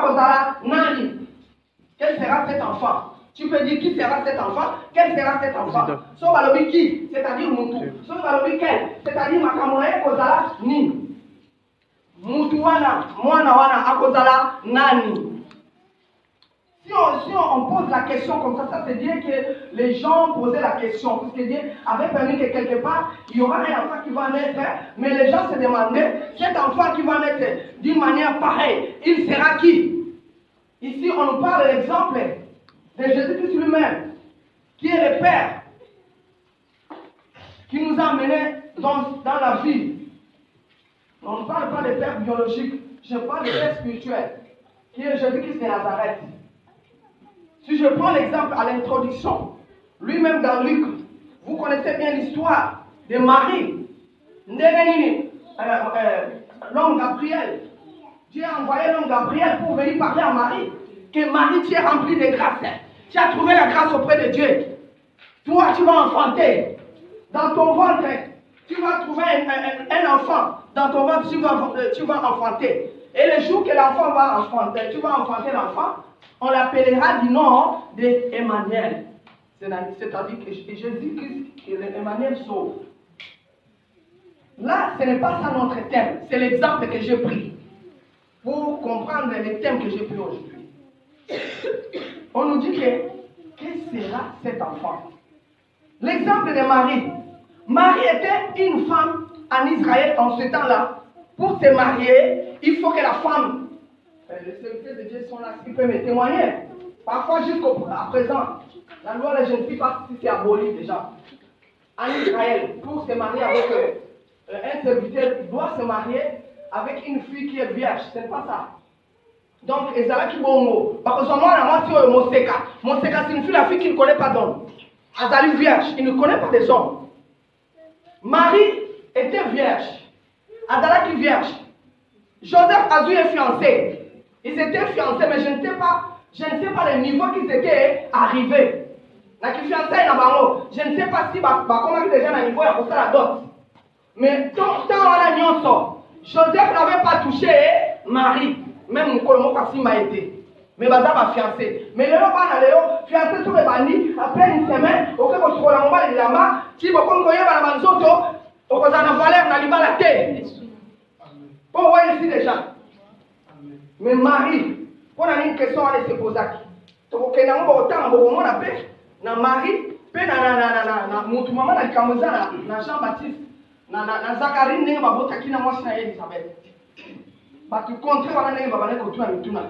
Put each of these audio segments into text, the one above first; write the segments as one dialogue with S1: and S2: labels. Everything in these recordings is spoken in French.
S1: akozala nani? Quel sera cet enfant? Tu peux dire qui sera cet enfant? Quel sera cet enfant? So balobi qui? C'est-à-dire Moutou. So balobi quel? C'est-à-dire Makamoye kozala ni. Moutou wana, mwana wana akozala nani? Si on pose la question comme ça veut dire que les gens posaient la question. Parce que Dieu avait permis que quelque part, il y aura un enfant qui va naître, mais les gens se demandaient, cet enfant qui va naître d'une manière pareille, il sera qui? Ici, on nous parle de l'exemple de Jésus-Christ lui-même, qui est le Père, qui nous a menés dans la vie. On ne parle pas de Père biologique, je parle de Père spirituel, qui est Jésus-Christ de Nazareth. Si je prends l'exemple à l'introduction, lui-même dans Luc, vous connaissez bien l'histoire de Marie, l'homme Gabriel. Dieu a envoyé l'homme Gabriel pour venir parler à Marie, que Marie, tu es remplie de grâce. Tu as trouvé la grâce auprès de Dieu. Toi, tu vas enfanter. Dans ton ventre, tu vas trouver un enfant. Dans ton ventre, tu vas enfanter. Et le jour que l'enfant va enfanter, tu vas enfanter l'enfant, on l'appellera du nom d'Emmanuel. C'est-à-dire que Jésus-Christ, Emmanuel sauve. Là, ce n'est pas ça notre thème. C'est l'exemple que j'ai pris pour comprendre les thèmes que j'ai pris aujourd'hui. On nous dit que sera cet enfant? L'exemple de Marie. Marie était une femme en Israël en ce temps-là. Pour se marier, il faut que la femme, les serviteurs de Dieu sont là, qui peuvent me témoigner. Parfois, jusqu'à présent, la loi de la jeune fille, pas si c'est aboli déjà. En Israël, pour se marier avec un serviteur, il doit se marier avec une fille qui est vierge. Ce n'est pas ça. Donc, Ezala qui bongo. Parce que moi, c'est Moseka. Moseka signifie la fille qui ne connaît pas d'homme. Azali vierge, il ne connaît pas des hommes. Marie était vierge. Azala qui vierge. Joseph Azou est fiancé. Ils étaient fiancés, mais je ne sais pas le niveau qu'ils étaient arrivés. Je ne sais pas si comment ils étaient à niveau à la dot. Mais tant on a Joseph n'avait pas touché Marie. Même Nkolomo Kassi m'a été. Mais Baza m'a fiancé. Mais le fiancé sur les bandits, après une semaine, au cas où tu as les lamas, si vous avez un manzoto, au cas où la valeur n'a pas la tête. Pour voir ici déjà. Mais Marie, pour une question à se poser. Donc, il y a un peu na Marie, mon maman na Kamoza, na Jean-Baptiste, na Zacharie, n'est pas votre qui n'a pas signé Elisabeth. Tu comptes voilà n'est pas balé contre tout na.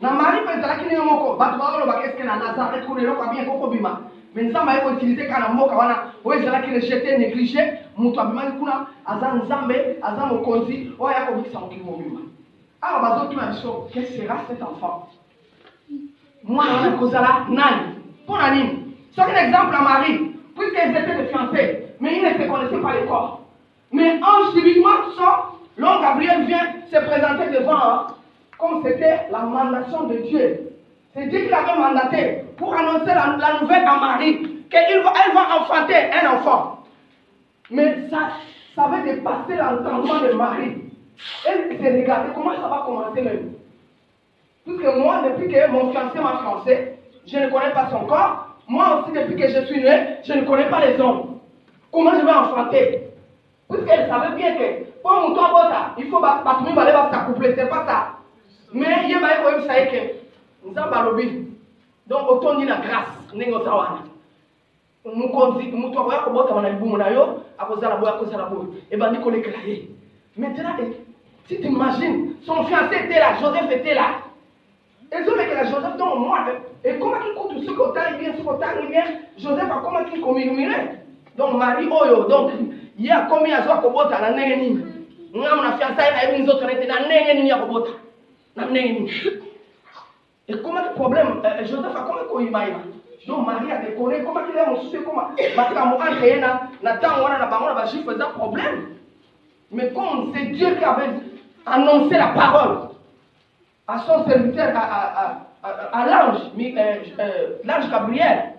S1: Na Marie peut être qui n'est pas moko. Batu baolo bakes que na Nazareth ko lelo kwa bien koko bima. Mais nzamba eko utiliser kana moka wana. Oye zala ki rejeté négligé, mutu abima kuna azan nzambe, azan mokonzi, oya ko bikisa mokimo bima. Alors bazo tu na so, quel sera cet enfant? Moi on a kozala nani? Pour Nani. C'est un exemple à Marie, puisqu'ils étaient des fiancés, mais ils ne se connaissaient pas les corps. Mais ange subitement sort, l'ange Gabriel vient se présenter devant, comme c'était la mandation de Dieu. C'est Dieu qui l'avait mandaté pour annoncer la nouvelle à Marie, qu'elle va enfanter un enfant. Mais ça va dépasser l'entendement de Marie. Elle s'est regardée, comment ça va commencer même? Puisque moi, depuis que mon fiancé m'a fiancé, je ne connais pas son corps. Moi aussi, depuis que je suis né, je ne connais pas les hommes. Comment je vais enfanter? Puisqu'elle savait bien que pour mon toit, il faut s'accoupler, c'est pas ça. Mais il y a un ça que nous avons lobby. Donc, autant dit la grâce, nous avons nous conduit, nous avons dit que nous avons et ben nous déclaré. Maintenant, si tu imagines, son fiancé était là, Joseph était là. Et je veux que la Joseph dans moi. Et comment il coûte ce côté bien, Joseph a comment il communique. Donc Marie, oh, donc il y a combien de fois qu'on vote à la négénie. Nous avons la fiançaille et nous autres étaient dans la négénie à voter. Et comment le problème, Joseph a comment il m'a. Donc Marie a décoré, comment il est mon souci, comment. Parce qu'à mon entrée, on a chiffre d'un problème. Mais comme c'est Dieu qui avait annoncé la parole à son serviteur, à l'ange, l'ange Gabriel,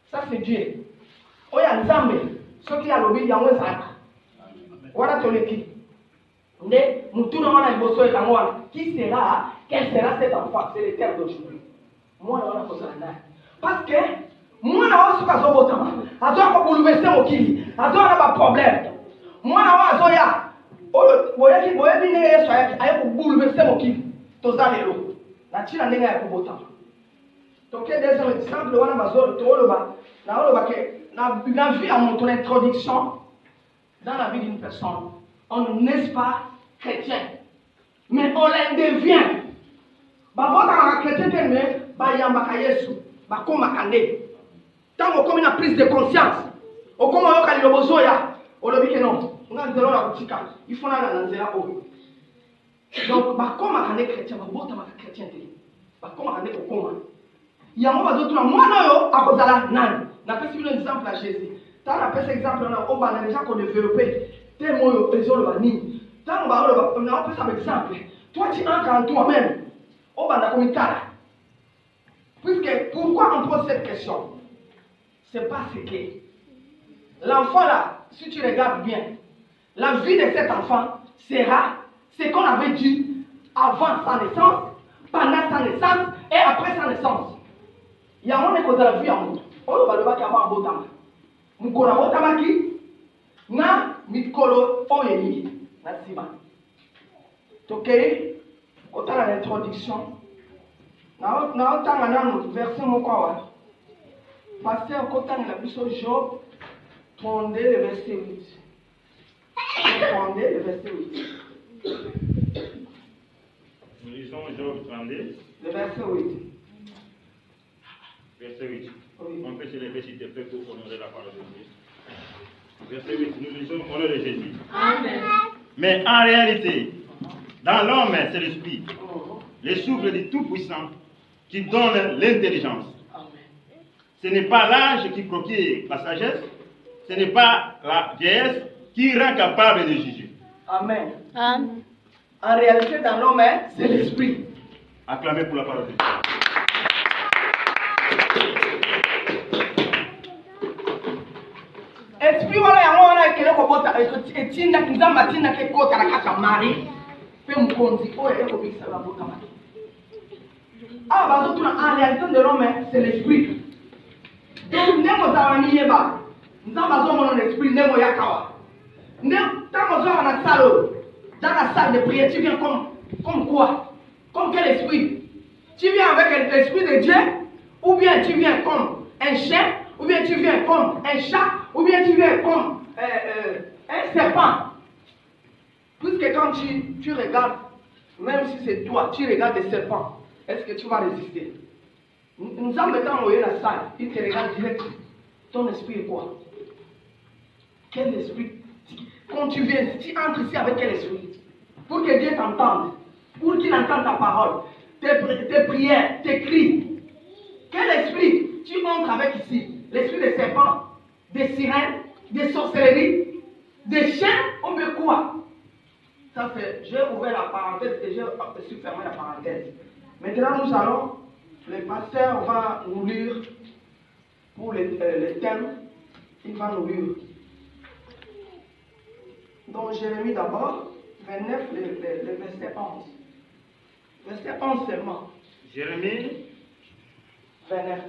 S1: ça c'est Dieu. Oh, il y a Nzambe, ceux qui ont lobby, il y a un sac. Voilà ton équipe. Qui sera, quel sera cet enfant? C'est le terme d'aujourd'hui. Moi, on a posé la main. Parce que, moi, on a aussi un bouleverser mon qui. On a un problème. Moi, on a un bouleverser mon qui. Tous les jours. La Chine a un bouton. Donc, il y a des exemples, on a vu à mon introduction dans la vie d'une personne. On n'est pas chrétien, mais on le devient. Tant qu'on a une prise de conscience, on commence à dire on a dit que non, on a dit il faut aller dans la donc, comme on est chrétien, on est chrétien. Comme on est chrétien, il y a un autre moi, à cause de la nan. On a fait un exemple à Jésus. Tant on a fait cet exemple, on a déjà développé. Tes mots, ils ont le banni. Tant on a fait un exemple. Toi, tu entres en toi-même. On va dans le cas. Puisque, pourquoi on pose cette question? C'est parce que l'enfant là, si tu regardes bien, la vie de cet enfant sera ce qu'on avait dit avant sa naissance, pendant sa naissance et après sa naissance. Il y a un écho de la vie en nous. On va le battre avant un beau temps. Nous connaissons Tamaki, na Mikolo Oyeni, na Sima. Ok? Quand on a l'introduction, na verset mon quoi? Pasteur, quand on a la plus au Job, 32 le verset 8. 32 le verset 8.
S2: Nous lisons Job 32.
S1: Le verset 8.
S2: Verset 8.
S1: Oui.
S2: On peut se lever s'il te plaît pour honorer la parole de Dieu. Verset 8. Nous lisons au nom de Jésus.
S3: Amen.
S2: Mais en réalité, dans l'homme, c'est l'esprit, le souffle du Tout-Puissant qui donne l'intelligence. Ce n'est pas l'âge qui procure la sagesse, ce n'est pas la vieillesse qui rend capable de juger.
S1: Amen.
S3: Amen.
S1: En réalité, dans l'homme, c'est l'esprit.
S2: Acclamez pour la parole de Dieu.
S1: Esprit wala ya mwana kele ko bota etinda kizamba tinda ke kota la kata mari pe mkonzi oyo eko bisa la bota mari. Ah bazo tuna en réalité de l'homme c'est l'esprit. Donc ndemo za wanieba nzamba zo mono l'esprit ndemo yakawa. Ndemo tamo zo na salo dans la salle de prière tu viens comme quoi? Comme quel esprit? Tu viens avec l'esprit de Dieu ou bien tu viens comme un chien ou bien tu viens comme un chat ou bien tu viens comme un serpent. Puisque quand tu regardes, même si c'est toi, tu regardes des serpents, est-ce que tu vas résister? Nous sommes maintenant dans la salle, il te regarde direct. Ton esprit est quoi? Quel esprit? Quand tu viens, tu entres ici avec quel esprit? Pour que Dieu t'entende, pour qu'il entende ta parole, tes prières, tes cris. Quel esprit tu entres avec ici? L'esprit des serpents, des sirènes, des sorcelleries, des chiens, on veut quoi? Ça c'est, j'ai ouvert la parenthèse et j'ai fermé la parenthèse. Maintenant nous allons, le pasteur va nous lire pour le thème, il va nous lire. Donc Jérémie d'abord, 29, le verset 11. Verset 11 seulement.
S2: Jérémie
S1: 29,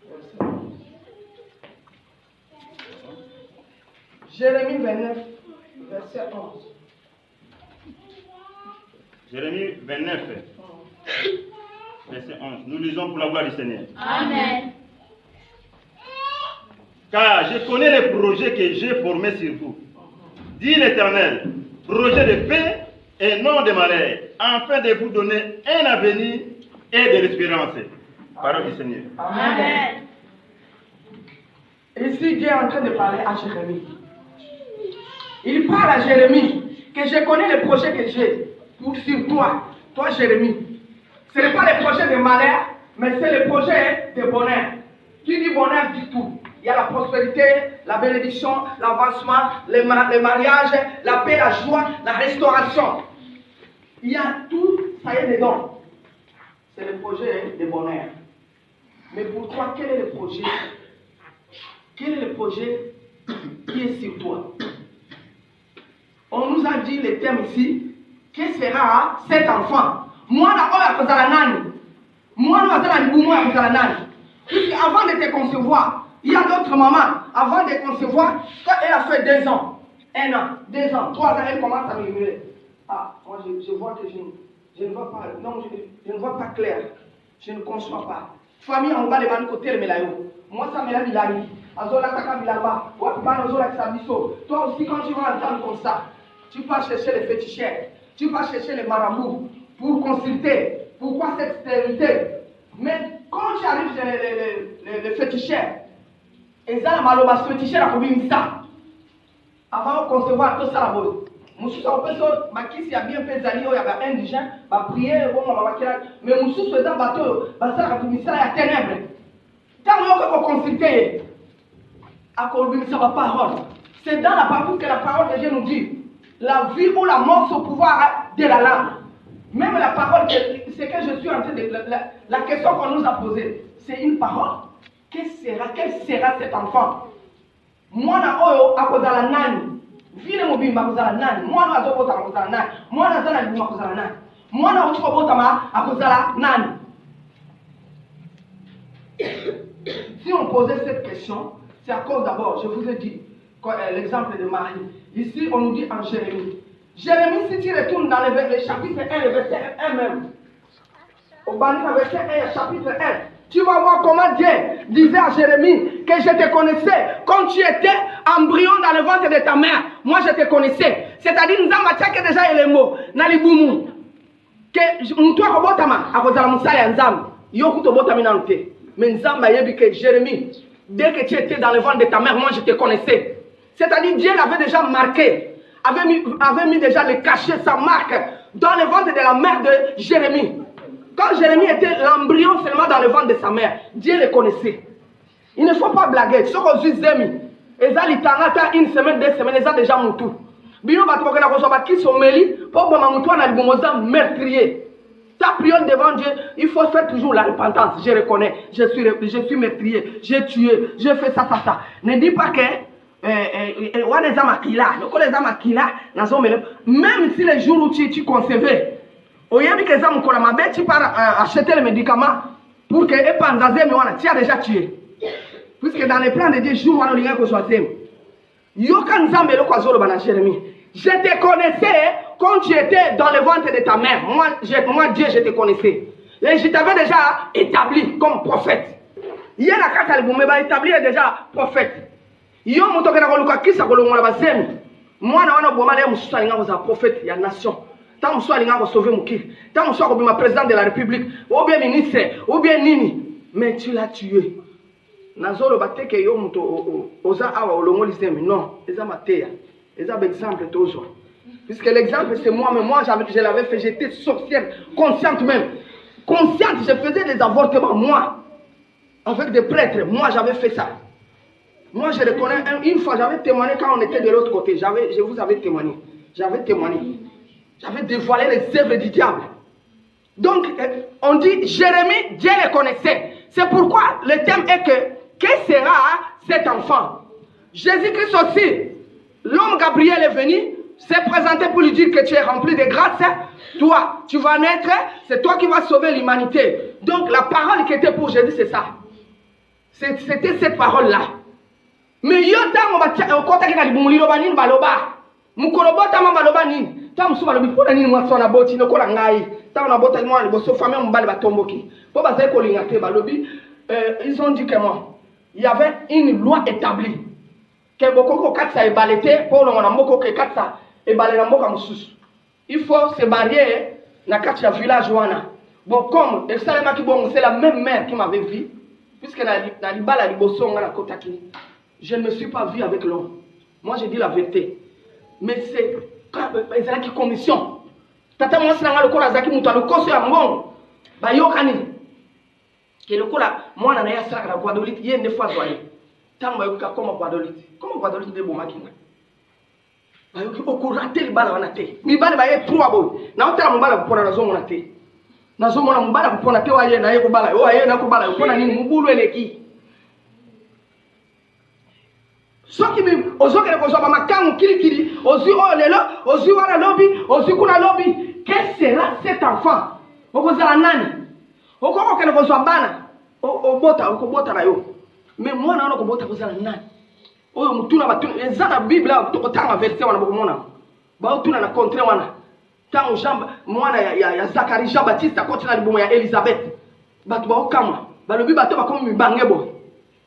S1: verset 11. Jérémie 29, verset 11.
S2: Jérémie 29, verset 11. Nous lisons pour la gloire du Seigneur.
S3: Amen.
S2: Car je connais les projets que j'ai formés sur vous, dit l'Éternel, projets de paix et non de malheur, afin de vous donner un avenir et de l'espérance. Parole du Seigneur.
S3: Amen.
S1: Ici, Dieu est en train de parler à Jérémie. Il parle à Jérémie que je connais les projets que j'ai sur toi Jérémie. Ce n'est pas les projets de malheur, mais c'est les projets de bonheur. Qui dit bonheur dit tout. Il y a la prospérité, la bénédiction, l'avancement, le mariage, la paix, la joie, la restauration. Il y a tout, ça y est dedans. C'est le projet de bonheur. Mais pour toi, quel est le projet? Quel est le projet qui est sur toi? on nous a dit le thème ici, que sera cet enfant? Moi, avant de te concevoir, il y a d'autres mamans, avant de concevoir, quand elle a fait 2 ans, 1 an, 2 ans, 3 ans, elle commence à murmurer. Ah, moi je vois que je ne vois pas, non, je ne vois pas clair, je ne conçois pas. Famille en bas de ban côté mais là moi ça me l'a bilali, azola taka bilaba, wapiba azola kisabiso. Toi aussi quand tu vas entendre comme ça, tu vas chercher les féticheurs, tu vas chercher les marabouts pour consulter. Pourquoi cette stérilité? Mais quand tu arrives chez les féticheurs, et ça, la féticheur a commis ça. Avant de concevoir tout ça, la bonne. Moussous a fait ma qui a bien fait d'aller, il y avait indigent, va prier, bon, mais Moussous faisant bateau, ça a commis ça, il y a ténèbres. Tant que vous consultez, à Colbin, ça va parole. C'est dans la parole que la parole de Dieu nous dit. La vie ou la mort au pouvoir de la langue. Même la parole, c'est que je suis en train de. La question qu'on nous a posée, c'est une parole. Quel sera cet enfant? Moi, à cause de la nani. Ville mobile, à cause de la nani. Moi, à cause de la nani. Moi, à cause de la nani. Moi, à cause de la nani. Si on posait cette question, c'est à cause d'abord, je vous ai dit, l'exemple de Marie. Ici, on nous dit en Jérémie. Jérémie, si tu retournes dans le chapitre 1, le verset 1 même, au verset 1, chapitre 1, tu vas voir comment Dieu disait à Jérémie que je te connaissais quand tu étais embryon dans le ventre de ta mère. Moi, je te connaissais. C'est-à-dire, nous avons que déjà les mots, Naliboumou. Que toi, Kobotama, à cause de la Moussala Nzam, Yokuto Botami Nante. Mais Nzam m'a dit que Jérémie, dès que tu étais dans le ventre de ta mère, moi, je te connaissais. C'est-à-dire, Dieu l'avait déjà marqué, avait mis déjà le cachet, sa marque, dans le ventre de la mère de Jérémie. Quand Jérémie était l'embryon seulement dans le ventre de sa mère, Dieu le connaissait. Il ne faut pas blaguer. Ce qu'on dit, Zemi, ils ont une semaine, 2 semaines, ils ont déjà moutu. Bino batokena kosoba qui sont mêlés pour que mamoutou na libomoza meurtrier. Ta prière devant Dieu, il faut faire toujours la repentance. Je reconnais, je suis meurtrier, j'ai tué, j'ai fait ça. Ne dis pas que même si les jours où tu concevais, tu pars acheter les médicaments pour que tu as déjà tué. Puisque dans les plans de Dieu, jour où je te connaissais quand tu étais dans le ventre de ta mère. Moi Dieu, je te connaissais. Et je t'avais déjà établi comme prophète. Il y a la carte à établi déjà prophète. Yo mutokena koluka kisa kolongola bazemi. Mwana wana bomala mususu alinga koza prophète ya nation. Tant mususu alinga ko sauver mukili. Tant mususu ko bima président de la République, ou bien ministre, ou bien nini. Mais tu l'as tué. Nazolo bateke yo muto oza awa olongoli zemi. Non, eza mateya. Eza exemple toujours. Puisque l'exemple c'est moi, mais moi je l'avais fait, j'étais sorcière, consciente même. Consciente, je faisais des avortements moi. Avec des prêtres, moi j'avais fait ça. Moi, je reconnais, une fois, j'avais témoigné quand on était de l'autre côté. Je vous avais témoigné. J'avais témoigné. J'avais dévoilé les œuvres du diable. Donc, on dit, Jérémie, Dieu le connaissait. C'est pourquoi le thème est que sera cet enfant? Jésus-Christ aussi, l'homme Gabriel est venu, s'est présenté pour lui dire que tu es rempli de grâce. Toi, tu vas naître, c'est toi qui vas sauver l'humanité. Donc, la parole qui était pour Jésus, c'est ça. C'était cette parole-là. Mais yo tango ba okota kina libumuliro banini baloba mukolobota mama baloba nini tamu suba lobi pona nini mwaso na boti no kola ngai tamu na bota mwa liboso famille mbale batomboki po bazai kolinga te balobi ils ont dit que moi il y avait une loi établie que bokoko katsa ebalete pour longa na moko ke katsa ebale na mboka mususu il faut se barrier na katsa village wana bon comme et ça qui bon c'est la même mère qui m'avait vu puisque na libala liboso nga na kotaki. Je ne me suis pas vu avec l'homme. Moi, j'ai dit la vérité. Mais c'est quand ils ont une commission. Tata moi, c'est le cola zaki muta le koso ya mbongo. Ba yokani. Que le cola moi na ya saka la Guadeloupe, il y a une fois zoyé. Tant ba yoka comme Guadeloupe. Comme Guadeloupe de bomakinga. Ba yoki okuraté le bala wana te. Mi bala ba ye 3 boy. Na otala mbala kupona na zongo na te. Na zongo na mbala kupona te wa ye na ye ko bala. O ye na ko bala. Kupona nini mubulu eleki. soki ozokele kozwa bamakangu kilikili ozwi oyo lelo ozwi wana lobi ozwi kuna lobi. Quel sera cet enfant? Okozala nani? Okokokele kozwa bana okobota na yo, mais mwana wana okobota kozala nani? Oyo mutuna batuna eza na Bible tokotanga verset wana bokomona baotuna na contre wana tango mwana ya Zakari Jean Baptiste akoti na libumu ya Elizabeth bato baokama balobi bato bakomi mibange boye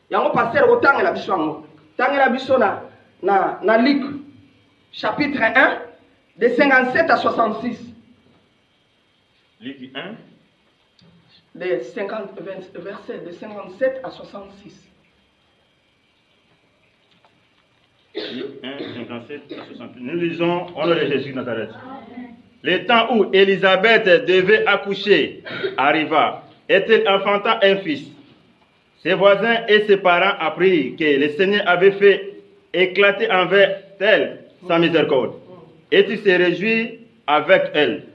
S1: yango pasteur kotangela biso yango tangela biso na Luc chapitre 1 de 57 à 66.
S2: Luc 1
S1: versets de 57 à 66.
S2: Luc 1, 57 à 66. Nous lisons au nom de Jésus de Nazareth. Le temps où Élisabeth devait accoucher arriva, et elle enfanta un fils. Ses voisins et ses parents apprirent que le Seigneur avait fait éclater envers elle sa miséricorde, et il se réjouit avec elle.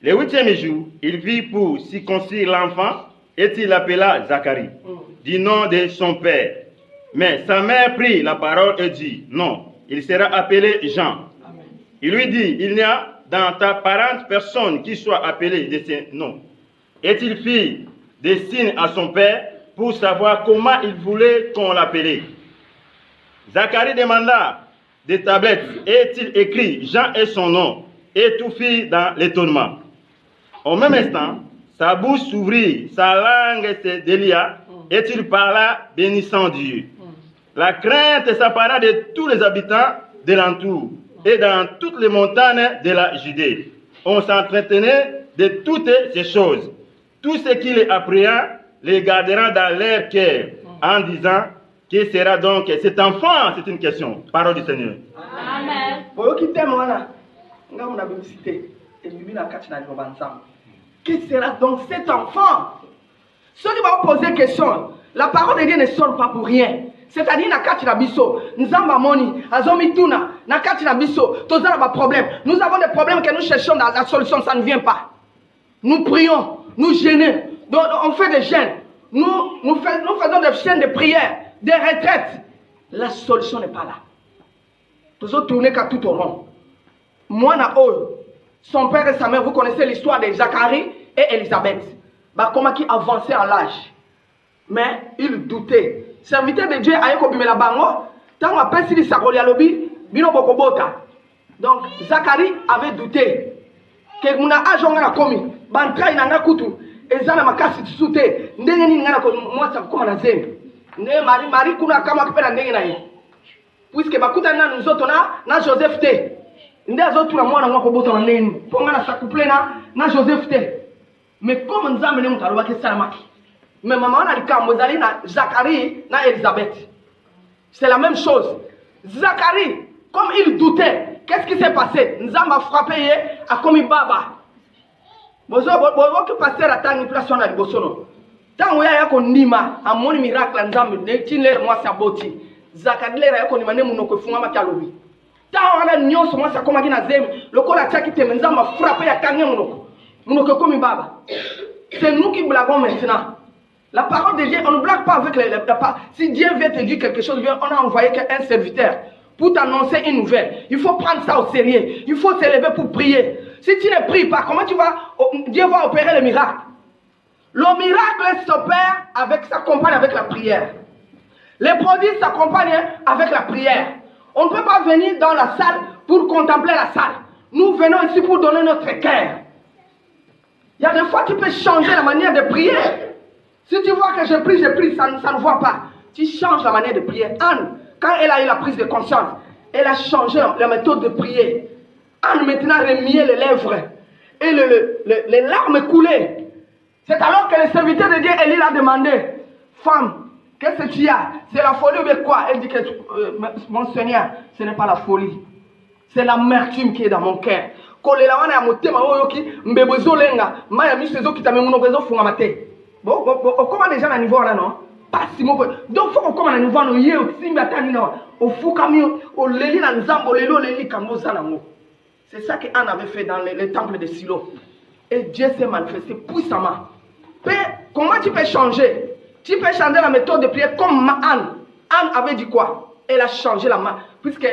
S2: Le 8e jour, il vit pour circoncire l'enfant, et il l'appela Zacharie, du nom de son père. Mais sa mère prit la parole et dit, non, il sera appelé Jean. Il lui dit, il n'y a dans ta parente personne qui soit appelé de ce nom. Et il fit des signes à son père pour savoir comment il voulait qu'on l'appelait. Zacharie demanda des tablettes et il écrit Jean et son nom, et tout fit dans l'étonnement. Au même instant, sa bouche s'ouvrit, sa langue se délia, et il parla bénissant Dieu. La crainte s'appara de tous les habitants de l'entour et dans toutes les montagnes de la Judée. On s'entretenait de toutes ces choses. Tout ce qui les appréhend les gardera dans leur cœur en disant que sera donc cet enfant. C'est une question. Parole du Seigneur.
S3: Amen.
S1: Que sera donc cet enfant? Ceux qui vont poser question, la parole de Dieu ne sonne pas pour rien. C'est-à-dire, nakati na biso, nzamba moni, azomituna, nakati na biso, tozala ba problème. Nous avons des problèmes que nous cherchons dans la solution, ça ne vient pas. Nous prions, nous jeûnons, donc on fait des jeûnes, nous faisons des chaînes de prière, des retraites. La solution n'est pas là. Nous avons tourné qu'à tout au rond. Moi, son père et sa mère, vous connaissez l'histoire de Zacharie et Élisabeth. Bah, comment qui avançait en l'âge. Mais il doutait. Serviteur de Dieu a eu la bango, tant on appelle si ça lobi, bino bokobota. Donc Zacharie avait douté que mon âge on a commis, bantra inanga kutu, ezana makasi tsute, ndenge ni ngana ko moi ça comme na zemi. Ne Marie kuna kama kipela ndenge na ye. Puisque bakuta na nous autres na Joseph te. Nde azotu na mwana ngwa kobota na neni. Ponga na sakouple na Joseph te. Mais comme nzambe ne mutalo ke salamaki. Mais maman a dit que na Zacharie na Elisabeth. C'est la même chose. Zacharie, comme il doutait, qu'est-ce qui s'est passé? Nzamba frappé a commis baba. Bozo que pasteur a tani place na libosono. Tant oya ya ko nima a moni miracle nzambe ne tinler moi sa boti. Zacharie le ya ko nima ne munoko funga makalobi. Tant ona nyonso moi sa koma kina zemi, lokola tchaki te nzamba frappé ya kange munoko. Munoko komi baba. C'est nous qui blaguons maintenant. La parole de Dieu, on ne blague pas avec les si Dieu veut te dire quelque chose, on a envoyé un serviteur pour t'annoncer une nouvelle. Il faut prendre ça au sérieux. Il faut se lever pour prier. Si tu ne pries pas, comment Dieu va opérer le miracle? Le miracle s'opère s'accompagne avec la prière. Les prodiges s'accompagnent avec la prière. On ne peut pas venir dans la salle pour contempler la salle. Nous venons ici pour donner notre cœur. Il y a des fois tu peux changer la manière de prier. Si tu vois que je prie, ça ne voit pas. Tu changes la manière de prier. Anne, quand elle a eu la prise de conscience, elle a changé la méthode de prier. Anne maintenant remuait les lèvres. Et les larmes coulaient. C'est alors que le serviteur de Dieu, Élie, a demandé, femme, qu'est-ce que tu as? C'est la folie ou bien quoi? Elle dit que, mon Seigneur, ce n'est pas la folie. C'est l'amertume qui est dans mon cœur. Bon, comment les gens à niveau là, non? Pas si mauvais. Donc, il faut qu'on commence à niveau, nous y est aussi, mais attendez, non. Au fou, comme au léli, dans le zambo, le léli, comme nous allons. C'est ça qu'Anne avait fait dans le temple de Silo. Et Dieu s'est manifesté puissamment. Mais comment tu peux changer? Tu peux changer la méthode de prière comme Anne. Anne avait dit quoi? elle a changé la main. Puisque,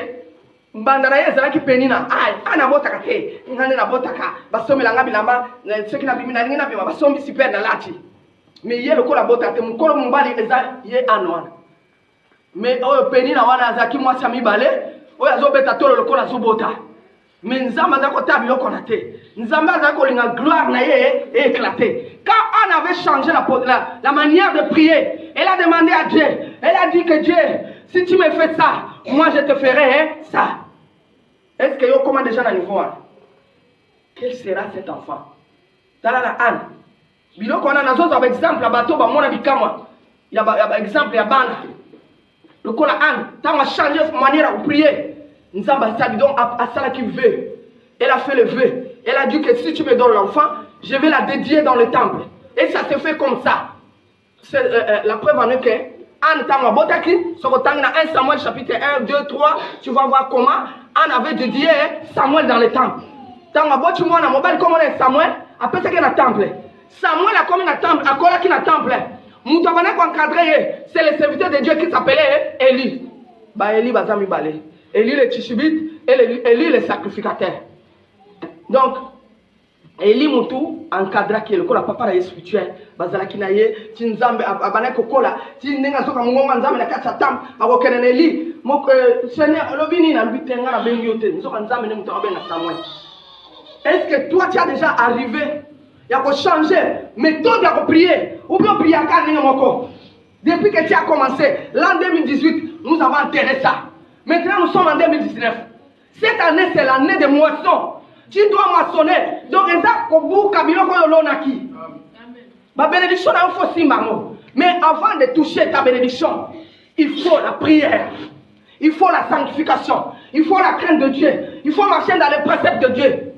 S1: Mbandana ezalaki penina, ana botaka te, ngane na botaka, basomi langa bilamba, ceux na bimina ngina bima, basomi super na lati. Mais yé le kola botaka te, mukolo mbali eza yé anwana. Mais oyo penina wana azaki mwasi mibale, oyo azobeta tolo le kola zobota. Mais Nzamba zako tabi loko na te. Nzamba zako linga gloire na ye est éclatée. Quand Anne avait changé la manière de prier, elle a demandé à Dieu, elle a dit que Dieu, si tu me fais ça, moi je te ferai ça. Est-ce que yo comment déjà na niveau? Quel sera cet enfant? Tala la Anne. Biloko wana nazo za exemple bato ba mona bikamwa. Ya exemple ya bana. Le kola Anne, tant a changé sa manière de prier. Nzamba sabi donc à cela qu'il veut. Elle a fait le vœu. Elle a dit que si tu me donnes l'enfant, je vais la dédier dans le temple. Et ça se fait comme ça. C'est la preuve en est que Anne Tanga Botaki, sur 1 Samuel chapitre 1, 2, 3, tu vas voir comment Anne avait dédié Samuel dans le temple. Tanga Botaki, moi, mobile, comment est Samuel, après ça qu'il y a un temple. Samuel a comme un temple, a quoi qu'il y a un temple. Moutavane encadré, c'est le serviteur de Dieu qui s'appelait Élie. Bah Élie bazami balé. Élie le tishibite et Élie le sacrificateur. Donc, Élie Moutou encadra qui est le papa spirituel. Bazala kinaye, tinzambe abane kokola, tinenga soka mungonga nzambe na kati tam, akokene Élie. Mok Seigneur lobini na lubitenga na bengiote. Nzoka nzambe ne mutu abenga Samuel. Est-ce que toi tu as déjà arrivé? Il y a changer méthode à prier ou bien prier à Moko. Depuis que tu as commencé, l'an 2018, nous avons enterré ça. Maintenant, nous sommes en 2019. Cette année, c'est l'année de moisson. Tu dois moissonner. Donc, ma bénédiction, mais avant de toucher ta bénédiction, il faut la prière. Il faut la sanctification. Il faut la crainte de Dieu. Il faut marcher dans les préceptes de Dieu.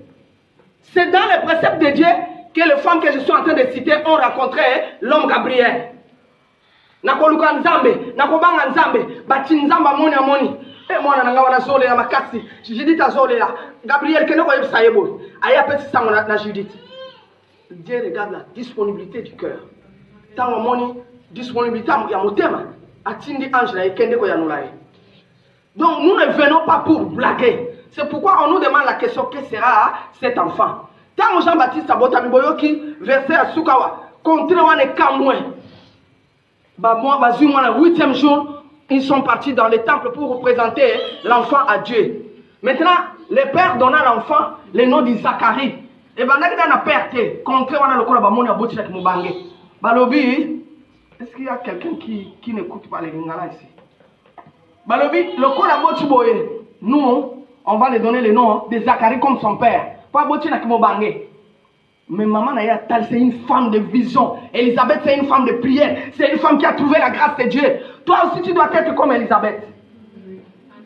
S1: C'est dans les préceptes de Dieu que les femmes que je suis en train de citer ont rencontré l'homme Gabriel. Nakoluka nzambe, nakobanga nzambe, bati nzamba moni amoni. Eh mwana nanga wana zole na makasi. Judith azole là. Gabriel kene ko yebisa yebo. Aya pesi sango na Judith. Dieu regarde la disponibilité du cœur. Tango moni disponibilité ya motema. Atindi ange na ekende ko yanulaye. Donc nous ne venons pas pour blaguer. C'est pourquoi on nous demande la question que sera cet enfant. Tant Jean-Baptiste Abotami Boyoki, verset à Soukawa, contre wane kamwe. Bah moi, bazu moi, le 8e jour, ils sont partis dans le temple pour représenter l'enfant à Dieu. Maintenant, le père donna l'enfant le nom de Zacharie. Et ben là, il a perdu. Contre wane le kola ba moni aboti avec Mubange. Balobi, est-ce qu'il y a quelqu'un qui n'écoute pas les lingala ici? Balobi, le kola boti boye. Nous, on va lui donner le nom de Zacharie comme son père. Pas boti na Mubange. Mais maman Nayatal, c'est une femme de vision. Elisabeth, c'est une femme de prière. C'est une femme qui a trouvé la grâce de Dieu. Toi aussi, tu dois être comme Elisabeth.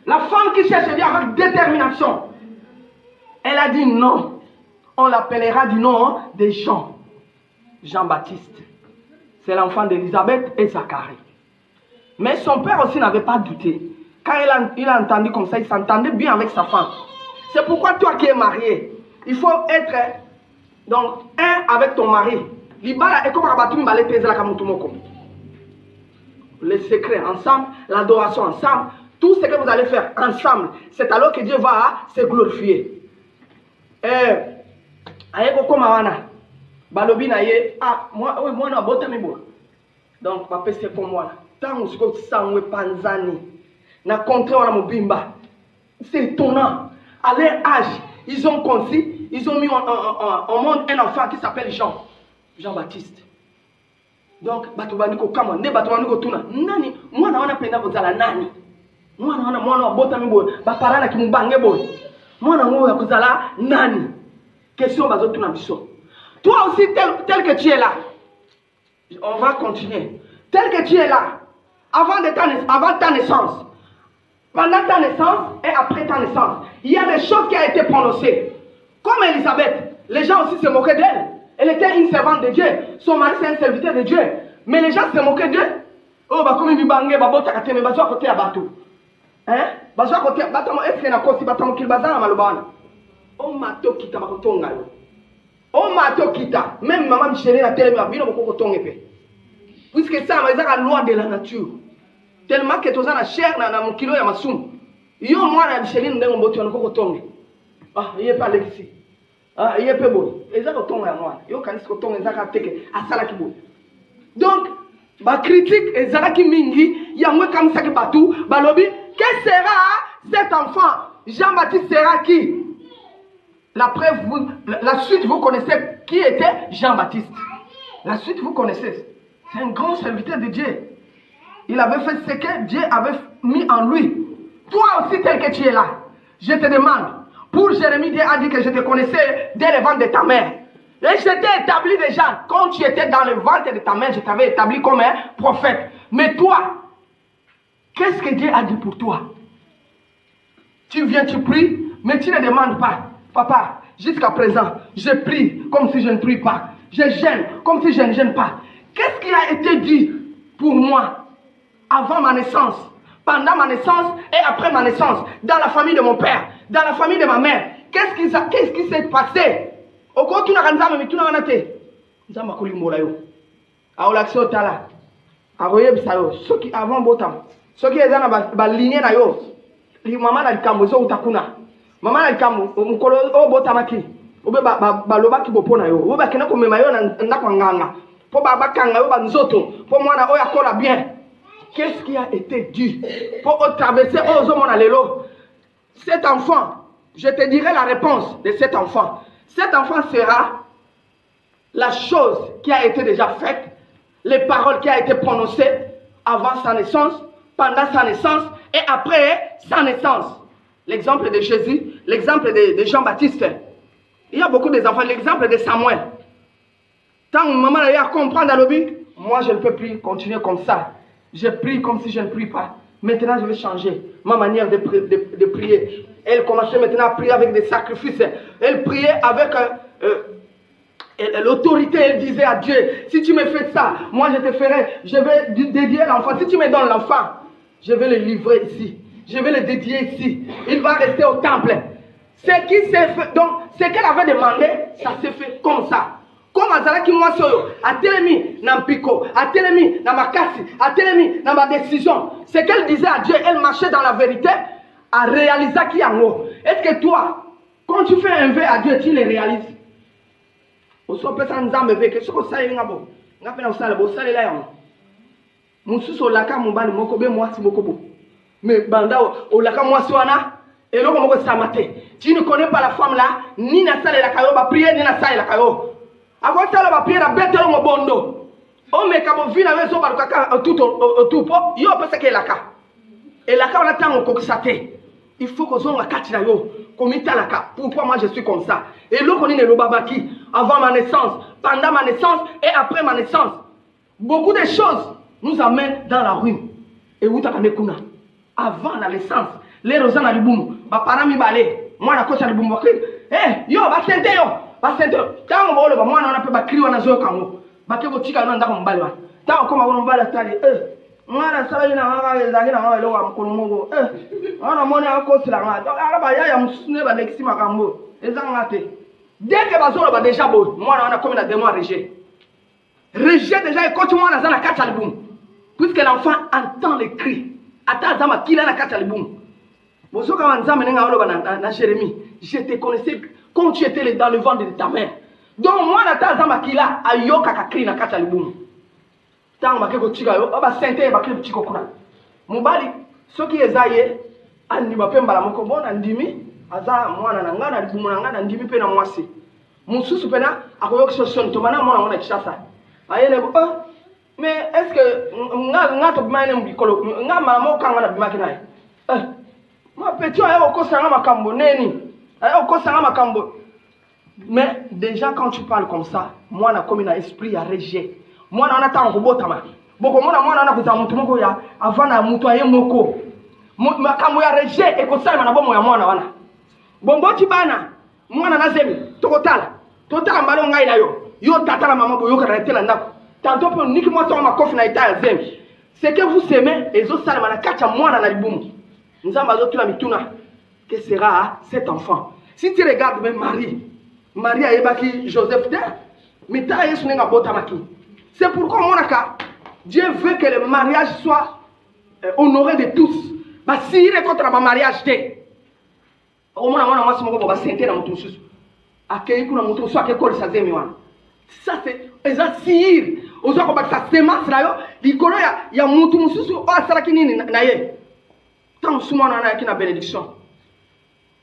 S1: La femme qui cherche Dieu avec détermination. Elle a dit non. On l'appellera du nom de Jean. Jean-Baptiste. C'est l'enfant d'Elisabeth et Zacharie. Mais son père aussi n'avait pas douté. Quand il a entendu comme ça, il s'entendait bien avec sa femme. C'est pourquoi toi qui es marié, il faut être... Donc, un avec ton mari. Les secrets ensemble, l'adoration ensemble, tout ce que vous allez faire ensemble, c'est alors que Dieu va se glorifier. Donc, papa, c'est pour moi. C'est étonnant. À leur âge, ils ont conçu. Ils ont mis au monde un enfant qui s'appelle Jean. Jean-Baptiste. Donc, Batubaniko Kama, ne Batubaniko Tuna. Nani, moi, on a pena kozala nani. Moi, on a botami boy. Baparana ki mubange boy. Moi, on a kozala nani. Question bazotuna biso. Toi aussi, tel que tu es là. On va continuer. Tel que tu es là. Avant ta naissance. Pendant ta naissance et après ta naissance. Il y a des choses qui ont été prononcées. Comme Elisabeth, les gens aussi se moquaient d'elle. Elle était une servante de Dieu. Son mari, c'est un serviteur de Dieu. Mais les gens se moquaient d'elle. Oh, bah, comme il bangé, bah, bon, t'as mais bah, à côté à bateau. Hein? Bah, à côté à bateau, est-ce qu'il y a un côté, bah, qu'il bazar à Malobana? Oh, mato kita, bah, kotonga. Oh, mato kita. Même maman Michel, la télé, bah, bien, bah, kotonga. Puisque ça, mais c'est la loi de la nature. tellement que toza na chair na mokilo ya masumu yo mwana ya Micheline ndenge mboti wana koko tonge iye pa Alexis iye pe boy eza ko tonga ya mwana yo kanisi ko tonga eza ka teke asala ki boy. Donc ba critique ezala ki mingi yango kamisa ki batu balobi que sera cet enfant? Jean-Baptiste sera qui? La preuve, la suite, vous connaissez qui était Jean-Baptiste. La suite, vous connaissez. C'est un grand serviteur de Dieu. Il avait fait ce que Dieu avait mis en lui. Toi aussi, tel que tu es là, je te demande. Pour Jérémie, Dieu a dit que je te connaissais dès le ventre de ta mère. Et je t'ai établi déjà. Quand tu étais dans le ventre de ta mère, je t'avais établi comme un prophète. Mais toi, qu'est-ce que Dieu a dit pour toi? Tu viens, tu pries, mais tu ne demandes pas. Papa, jusqu'à présent, je prie comme si je ne prie pas. Je gêne comme si je ne gêne pas. Qu'est-ce qui a été dit pour moi avant ma naissance, pendant ma naissance et après ma naissance, dans la famille de mon père, dans la famille de ma mère? Qu'est-ce qui s'est passé? Au cours de la nzambe, tu n'as pas été. Nzambe akoli mbola yo. Aolakso tala. Aroye bisayo. Soki avant botam. Soki ezana ba lignée na yo. Maman na likambo zo utakuna. Maman na likambo mukolo o botamaki. Obe baloba ki bopona yo. Obe kena ko mema yo na ndako nganga. Po ba kanga yo ba nzoto. Po mwana oya kola bien. Qu'est-ce qui a été dit pour traverser Ozomona Lelo? Cet enfant, je te dirai la réponse de cet enfant. Cet enfant sera la chose qui a été déjà faite, les paroles qui ont été prononcées avant sa naissance, pendant sa naissance et après sa naissance. L'exemple de Jésus, l'exemple de Jean-Baptiste. Il y a beaucoup d'enfants, l'exemple de Samuel. Tant que maman a compris dans le but, moi je ne peux plus continuer comme ça. Je prie comme si je ne prie pas. Maintenant, je vais changer ma manière de prier. Elle commençait maintenant à prier avec des sacrifices. Elle priait avec l'autorité. Elle disait à Dieu, si tu me fais ça, moi je te ferai, je vais dédier l'enfant. Si tu me donnes l'enfant, je vais le livrer ici. Je vais le dédier ici. Il va rester au temple. Ce qui s'est fait, donc, ce qu'elle avait demandé, ça s'est fait comme ça. Comme Azalaki Mwasoyo, a telemi na mpiko, a telemi na makasi, a telemi na ma décision. Ce qu'elle disait à Dieu, elle marchait dans la vérité, a réalisé qui en haut. Est-ce que toi, quand tu fais un vœu à Dieu, tu le réalises? Au soit personne n'zambe que ce que ça y est ngabo, ngapena usale bo sale la yango. Mususo laka mobali moko be mwasi moko bo. Mais banda o laka mwasi wana eloko moko samate. Tu ne connais pas la femme là, ni na sale la kayo ba prier ni na sale la kayo. Avant ça, on va prier la bête au bondo. On met comme vie la maison par le caca tout po. Yo peut que la ka. Et la ka on attend au coxaté. Il faut qu'on soit quatre là yo. Comité la ka. Pourquoi moi je suis comme ça? Et l'autre on est le babaki avant ma naissance, pendant ma naissance et après ma naissance. Beaucoup de choses nous amènent dans la rue. Et où t'as quand kuna. Avant la naissance, les rosans à l'ibum. Ba parami balé. Moi la coche à l'ibum. Yo va sente yo. Parce que tant on va moi on a pas crier on a joué kango ba ke ko tika no ndako mbali wa tant comme on va la tali mwana sala ina ngaka ezaki na ngaka eloko mkono moko ona moni akosi la ngaka araba ya musune ba lexi makambo ezanga te dès que bazolo ba déjà bo mwana on a comme na démon rejet déjà et quand mwana za na kata album puisque l'enfant entend les cris ata zama kila na kata album bozoka wanzama nenga oloba na Jérémie je te connaissais quand tu étais dans le ventre de ta mère. Donc moi na ta zama kila ayoka kakri na kata libumu. Tango bakeko tika yo aba sente bakeko tiko kuna. Mubali soki ezaye andi mapemba la moko bona ndimi aza mwana na ngana libumu na ngana ndimi pe na mwasi. Mususu pena akoyoka solution to mana mwana kishasa. Ayele bo mais est-ce que nga to bimane mbikolo nga mama okanga na bimaki naye. Ma petit ayo okosanga makambo neni. Mais déjà quand tu parles comme ça, moi na comme un esprit à rejet. Moi na attend ko botama. Boko moi na kuza mutu moko ya avana mutu aye moko. Makambo ya rejet e ko sala na bomo ya mwana wana. Bombo tibana mwana na zemi tokotala. Totala mbalo ngai na yo. Yo tatala mama boyo ka tela ndako. Tanto pe niki moi to ma kofi na ita zemi. C'est que vous s'aimez et zo sala na kacha mwana na libumu. Nzamba zo tula mituna. Que sera cet enfant? Si tu regardes même Marie a ébaki Joseph, mais tu as. C'est pourquoi Dieu veut que le mariage soit honoré de tous. Basire contre le mariage. Au moins, moi, je vais sentir dans mon sous. Accueillir pour mon sous, à école, ça c'est moi. Ça c'est, ça sire. Aux gens qui ça semence là, il y a mon sous, oh, ça là qui n'est naïe. Tant souvent on a qui na bénédiction.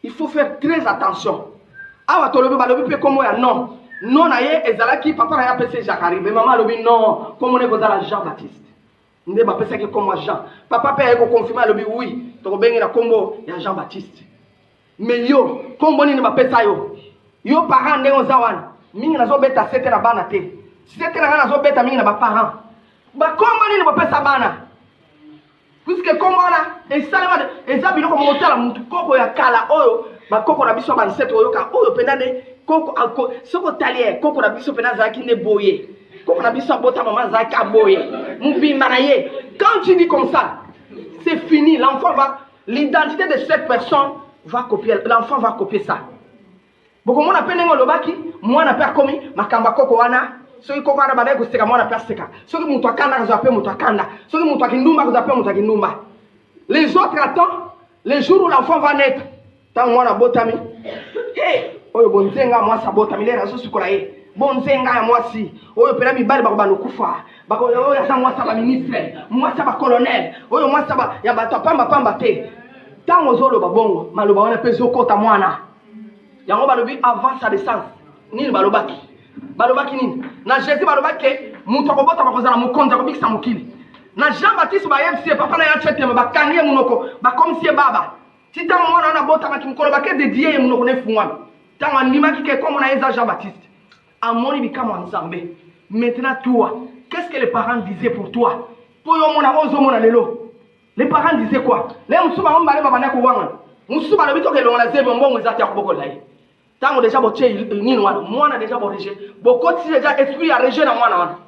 S1: Il faut faire très attention. Ah, tu le balobi comme moi non. Non naïe, ezala qui papa na appelé Jacques, mais maman lobi non, comme on est comme Jean-Baptiste. Ndé ba pesa que comme Jean. Papa père ko confirmer lobi oui, to bengi na kombo ya Jean-Baptiste. Mais yo, kombo ni ba pesa yo. Yo parents ndé ozawana. Mingi nazo beta sete na bana te. Sete na nazo beta mingi na ba parents. Ba kombo ni ba pesa bana. Puisque comme on a, et ça, et ça, biloko motala mutu koko ya kala oyo, ba koko na biso ba nseto oyo ka oyo penane koko alko, soko talier koko na biso penane zaki ne boye, koko na biso bota maman zaki aboye, mubi maraye. Quand tu dis comme ça, c'est fini. L'enfant va, l'identité de cette personne va copier, l'enfant va copier ça. Beaucoup mon appelle ngo lobaki, moi na père komi, makamba koko wana. Ceux qui ont un peu de temps, ceux qui ont un peu de temps, les autres attendent le jour où l'enfant va naître. Tant moi, la botami. Hey, oh, bon zenga, moi, ça botami, les rasos sur la bon zenga, moi, si. Oh, peut être bal barbano koufa. Bako, oh, ya moi, ça va ministre. Moi, ça va colonel. Oh, moi, ça va, ya bata pamba te. Tant aux autres, bon, maloba, on a pesé au côté à moi, na. Ya on va le vivre avant sa naissance. Ni le balobaki. Balobaki nini na Jésus balobaki mutu akobota bakozala mokonzi akobikisa mokili na Jean-Baptiste bayebisi papa na ya tshete bakangi munoko bakomisi baba titango mwana na bota makimkolo bake dédié ye munoko ne fungwana tango andimaki ke comme na eza Jean-Baptiste amoni bikamo nzambe. Maintenant toi, qu'est-ce que les parents disaient pour toi? Pour yo mona ozo mona lelo, les parents disaient quoi? Les musuba mbale babana ko wanga musuba lobito ke longa zebe mbongo zati akoboko lai. Tant déjà boté ni noir, moi na déjà borigé. Beaucoup si déjà esprit a régé dans moi na.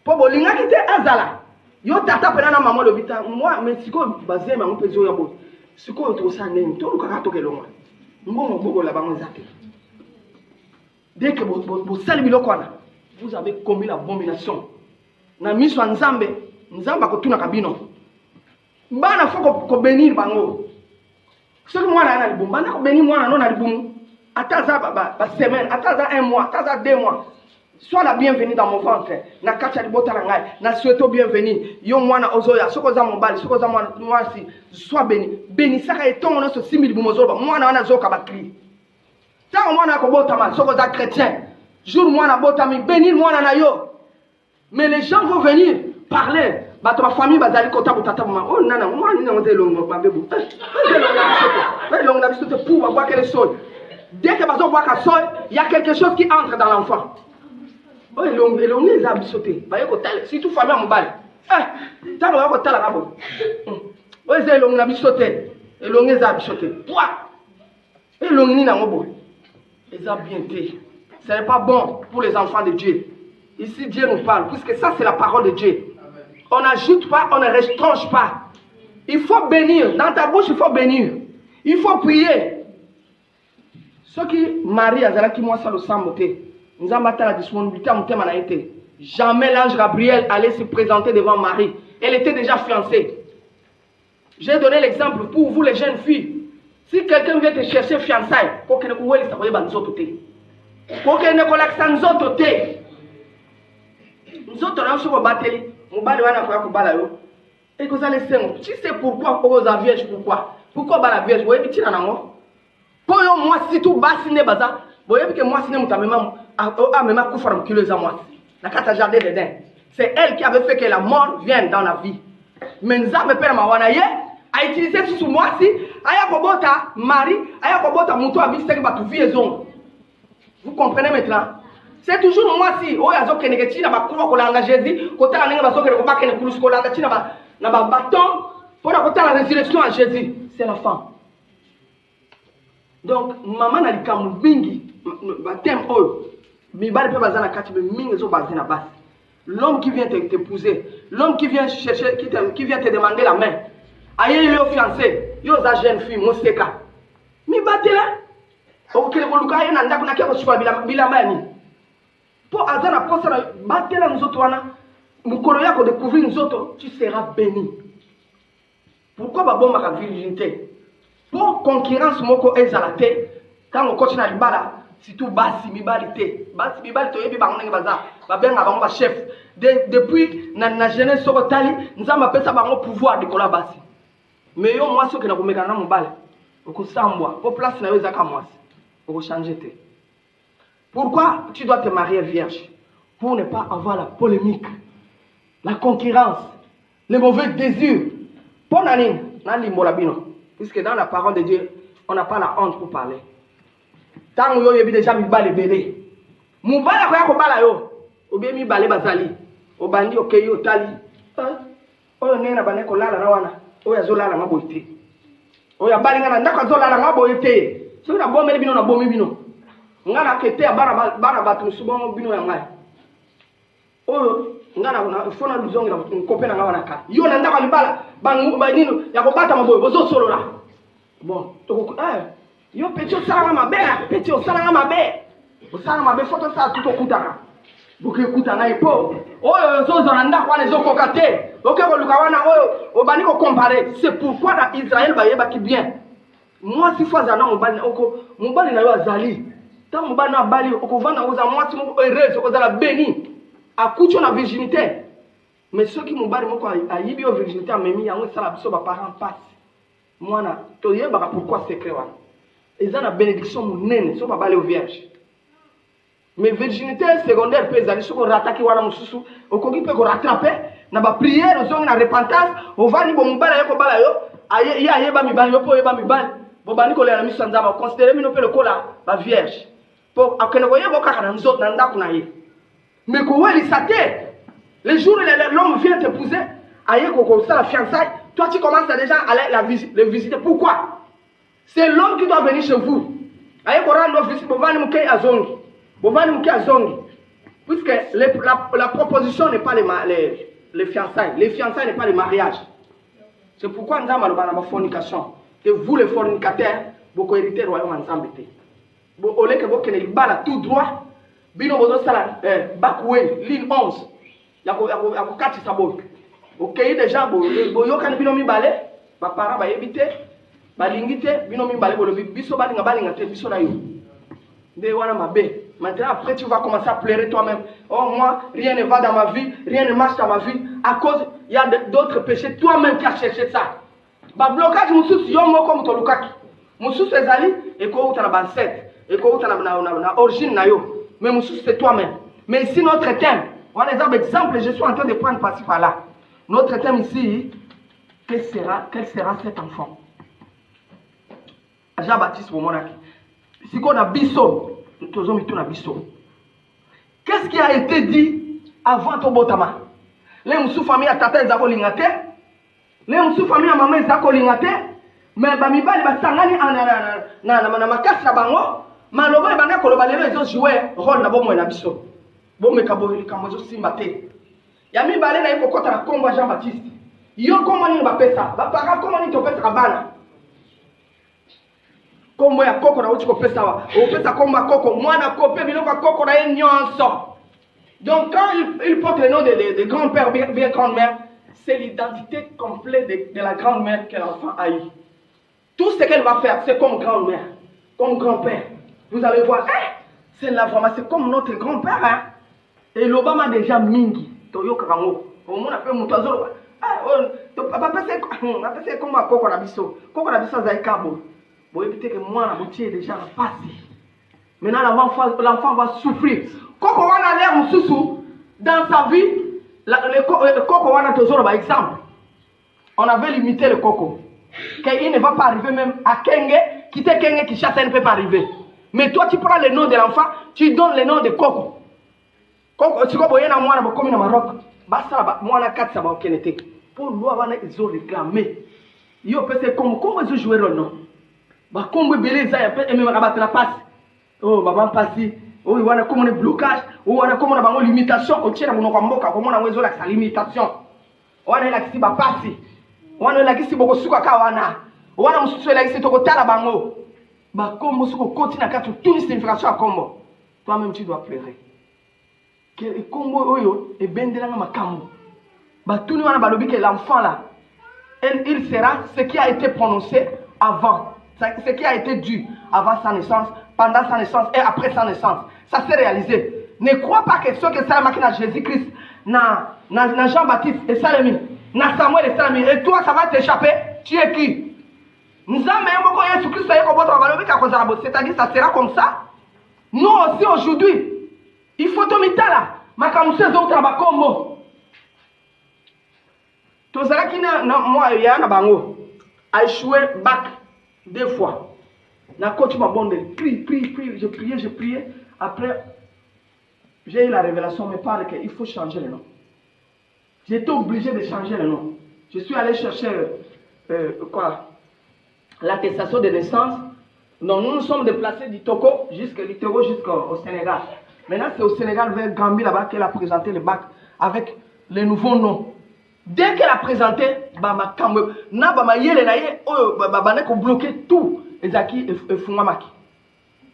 S1: Po bolinga kité azala. Yo tata pena na maman lobita, moi mais siko basé ma mpezo ya bo. Siko to sa nemi, to luka to ke longa. Mbongo boko la bango zate. Dès que vous salez biloko na, vous avez commis l'abomination. Na miso nzambe, nzamba ko tuna kabino. Bana foko ko bénir bango. Soko mwana na libumba na ko bénir mwana non na libumu. Ataza semaine, ataza un mois, ataza 2 mois. Sois la bienvenue dans mon ventre. Na kacha libota na ngai, na souhaite bienvenue. Yo mwana ozoya, soko za mobali, soko za mwana si, sois béni. Béni saka etongo na so 6000 bumozoba, mwana wana zoka bakri. Tant mwana ko botama, soko za chrétien. Jour mwana botami, bénir mwana na yo. Mais les gens vont venir parler. Bato ma famille bazali kota botata mama. Oh nana, moi ni na longo mabebo. Longo na biso te pour voir quel sol. Dès que bazo voit ka sol, il y a quelque chose qui entre dans l'enfant. Oh longo les a bisoté. Ba yeko tale, surtout famille mobile. Tant ba ko tala rabo. Oh c'est longo na bisoté. Longo les a bisoté. Toi. Et longo ni na ngobo. Les a bien fait. Ce n'est pas bon pour les enfants de Dieu. Ici, Dieu nous parle, puisque ça, c'est la parole de Dieu. On n'ajoute pas, on ne restrange pas. Il faut bénir. Dans ta bouche, il faut bénir. Il faut prier. Ceux qui marient, qui moi, ça le semble. Nous avons la disponibilité à mon été. Jamais l'ange Gabriel allait se présenter devant Marie. Elle était déjà fiancée. J'ai donné l'exemple pour vous, les jeunes filles. Si quelqu'un vient te chercher fiançailles, pour que ne pouvez pas savoir nous autres. Pour que ne collecte nous autres. Nous autres, on a sur le batterie. On va le bala yo. Et que ça laisse. Tu sais pourquoi on a vierge, pourquoi? Pourquoi la vierge? Vous voyez, petit nango. Pour moi, si tout bas, si n'est pas ça. Vous voyez que moi, si n'est pas même koufar m'kileuse à moi. La carte jardin d'Éden. C'est elle qui avait fait que la mort vienne dans la vie. Mais nous avons peur mawanaye a utilisé sous moi si. Aya kobota Marie, aya kobota muto abi c'est que ba tu viezon. Vous comprenez maintenant? C'est toujours moi si oh yazo kenegeti na bakuwa kolanga Jésus kota nanga basoke ko bakene kulusko kolanga tina ba na ba bâton pour la kota la résurrection à Jésus, c'est la femme. Donc maman na likamu bingi baptême oh mi bale pe bazana kati be mingi zo bazina bas. L'homme qui vient t'épouser, l'homme qui vient chercher qui vient te demander la main. Aye le fiancé, yo za jeune fille moseka. Mi batela o kele boluka ye na ndako na keko shwa bila mani. Pour Azana Posana, battre nous autres, nous yako découvrir nous autres, tu seras béni. Pourquoi babomba la virginité? Pour concurrence moko ezalate. Quand on continue à libala, surtout basi mibalité. Basi mibalité yebi bango baza. Babenga bango ba chef. Depuis na jeunesse sokotali, nzamba pesa bango pouvoir de kola basi. Mais yo moi soki na komeka na mobala. Okosambwa, po place na yo ezaka mwasi. Oko changer te. Pourquoi tu dois te marier vierge? Pour ne pas avoir la polémique, la concurrence, les mauvais désirs. Pour nani, nani molabino. Puisque dans la parole de Dieu, on n'a pas la honte pour parler. Tant que vous avez déjà mis balé belé. Moubala quoi ko bala yo. Ou bien mi balé bazali. O bandi o keyo tali. O nena bane ko lala na wana. O ya zolala ngaboite. O ya balinga na ndaka zolala ngaboite. So na bomeli bino na bomi bino. Ngana kete bara batu subo bino ya ngai. O ngana na fona luzongi na kopena ngawana ka. Yo na ndaka libala bangu banino ya ko bata maboyo bozo solo la. Bon, to yo petit osala mabe, petit osala mabe. Osala mabe foto sa tout okutaka. Boke kuta na ipo. Oyo zo zonanda kwa les okokate. Oke ko luka wana oyo obani ko comparer. C'est pourquoi dans Israël ba yeba ki bien. Moi si fois zana mobali oko mobali na yo azali. Tant mobali na bali oko vana oza moi si mo heureuse oko za la béni. Akucho na virginité. Mais ceux qui mobali moko ayibi o virginité amemi yango sala biso ba parents passe. Mwana to yeba pourquoi secret wana. Ils ont la bénédiction monene, ils sont pas balés aux vierges. Mais virginité secondaire peut aller sur le rattaquer wana mususu, au koki peut rattraper, na ba prière, aux na repentance, au vani bon mubala yako bala yo, aye ya yeba mi bala yo po yeba mi bala, bo bani ko le na misu nzama, considérer mi no pe le kola ba vierge. Pour akene ko yebo kaka na nzot na ndaku na ye. Mais ko weli saté, le jour où l'homme vient t'épouser, aye ko ça la fiançailles, toi tu commences déjà à le visiter. Pourquoi? C'est l'homme qui doit venir chez vous. Aïe, Coran, office, Bovani Mouké Azongi. Bovani Mouké Azongi. Puisque la proposition n'est pas les fiançailles. Les fiançailles n'est pas le mariage. C'est pourquoi nous avons la fornication. Et vous, les fornicataires, vous héritez le royaume ensemble. Au lieu que vous ayez tout droit, bino bozo sala bakwe ligne 11. Yako 4 sabot. OK déjà boyo kan bino mi balé, ba para ba yebité. Balingite, bino mi balé bolobi biso balinga balinga te biso na yo. De wana mabe. Maintenant après tu vas commencer à pleurer toi-même. Oh moi, rien ne va dans ma vie, rien ne marche dans ma vie à cause il y a d'autres péchés toi-même qui as cherché ça. Ba blocage mususu yo moko mutolukaki. Mususu ezali et ko uta na bancette, et ko uta na origine na yo. Mais mususu c'est toi-même. Mais ici notre thème, voilà les exemples, je suis en train de prendre par-ci par-là. Notre thème ici, quel sera cet enfant? Jean-Baptiste Bomonaki. Si on a biso, qu'est-ce qui a été dit avant ton botama? Les moussou famille à tata ezako lingate, les moussou famille à maman ezako lingate, mais bamibali basangani na makasi na bango, maloba banga koloba lelo ezo jouer rôle na bomo na biso. Bombe kaboli kamozo simba te. Ya mibale na yekokota na kombo Jean-Baptiste. Yo kombo ni bapesa, bapaka kombo ni topesa kabana. Kombo ya koko na uchi kopesa wa. Opesa kombo ya koko, mwana kope biloko koko na ye nyonso. Donc quand il porte le nom de grand-père bien grand-mère, c'est l'identité complète de la grand-mère que l'enfant a eu. Tout ce qu'elle va faire, c'est comme grand-mère, comme grand-père. Vous allez voir, c'est la vraiment, c'est comme notre grand-père. Hein? Et l'Obama déjà mingi, Toyo Karango. Au moins, on a fait mon toiseau. C'est comme un coco nabiso. Coco nabiso, c'est un cabo. Vous évitez que moi, la boutique est déjà passée. Maintenant, l'enfant va souffrir. Coco wana l'air moussou, dans sa vie, le coco wana toujours par exemple. On avait limité le coco. Qu'il ne va pas arriver même à Kenge, quitter Kenge qui chasse, ne peut pas arriver. Mais toi, tu prends le nom de l'enfant, tu donnes le nom de coco. Coco, tu vois, il y a un moine comme au Maroc. Basta, moi, la 4 ça va au Kenete. Pour nous, ils ont réclamé. Ils ont fait comme ils ont joué le nom. Comme ils ont joué et même rabattre la passe. Oh, maman passe. Oh, il y a comme un blocage. Oh, il y a comme une limitation. Oh, tiens, on a comment on a besoin de sa limitation. On a la qui va passer. On a la qui si beaucoup suka kawana. On a mususu la qui si toko tala bango. Bah comme musuko continue à faire toute signification à combo. Toi-même tu dois pleurer. Que combo oyo et bendela na makambo. Bah tout nous on a balobi que l'enfant là. il sera ce qui a été prononcé avant, ce qui a été dû avant sa naissance, pendant sa naissance et après sa naissance. Ça s'est réalisé. Ne crois pas que ce que ça a marqué Jésus-Christ, na Jean-Baptiste et Salami, na Samuel et Salami, et toi ça va t'échapper. Tu es qui? C'est-à-dire ça sera comme ça. Nous aussi aujourd'hui, il faut te mettre là. Ma camusée d'autres bakombo. Tozala qui moi il y a un bango a échoué bac 2 fois. Na coach m'a bondé, prie, je priais. Après, j'ai eu la révélation, me parle qu'il faut changer le nom. J'étais obligé de changer le nom. Je suis allé chercher l'attestation de naissance. Donc nous nous sommes déplacés du Togo jusqu'au Sénégal. Maintenant c'est au Sénégal vers Gambie là-bas qu'elle a présenté le bac avec les nouveaux noms. Dès qu'elle a présenté, bloqué tout.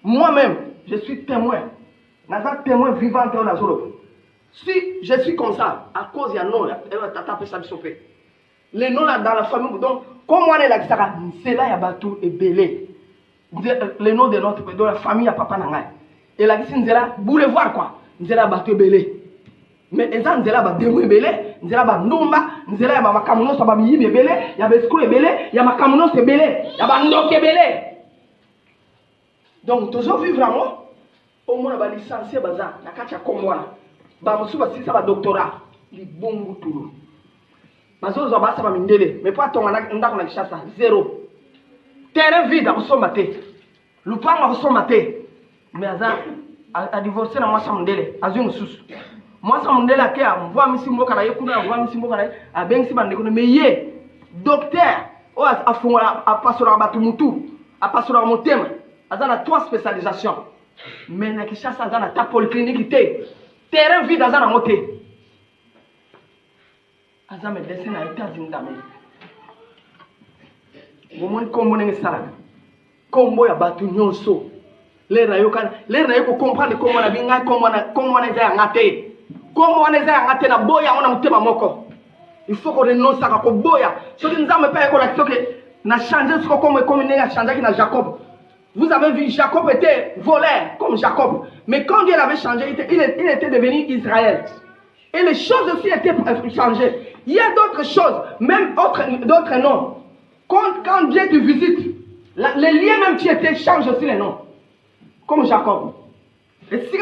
S1: Moi-même, je suis témoin. Témoin vivant de la zone. Si je suis comme ça, à cause de nom, les noms là dans la famille, donc, comme on est là, c'est là, il y a Batou et Belé. Le nom de la famille à Papa Nangai. Et là, c'est là, vous voulez voir quoi? Nzela Batou et Belé. Mais Nzela Nzela Démou Belé, Nzela Ndumba, Nzela Makamuno Sababi Belé, il y a Beskou et Belé, il y a Makamuno et Belé, il y a Bandok et Belé. Donc, toujours vivre en moi. Au moins, on licencié Baza, la Kacha Komwana. Bamosu va ça va doctorat. Li bongo tout. Bazo zo ba ça va mindele. Mais pas ton ndako na kishasa zéro. Terrain vide à sommaté. Lupanga à sommaté. Mais a divorcé na moi ça mindele. Azun sous. Moi ça mindele a kia mvoa misimbo kana yekuna mvoa misimbo kana a bengi bande ko mais yé docteur o a fonga a pasora batu mutu a pasora motema. Azana 3 spécialisations. Mais na kishasa azana ta polyclinique té. Terrain vide azana moté. Azana me dessin na États-Unis d'Amérique. Bomoni kombo nenge sala. Kombo ya batu nyonso. Les na yo comprendre comment na binga comment na za ngate. Comment na za ngate na boya ona mutema moko. Il faut qu'on renonce à ko boya. Ce que nous avons pas ko la que na changer ce comme nenge changer na Jacob. Vous avez vu, Jacob était voleur comme Jacob. Mais quand Dieu l'avait changé, il était devenu Israël. Et les choses aussi étaient changées. Il y a d'autres choses, même d'autres noms. Quand Dieu te visite, les liens même qui étaient changent aussi les noms. Comme Jacob. Et si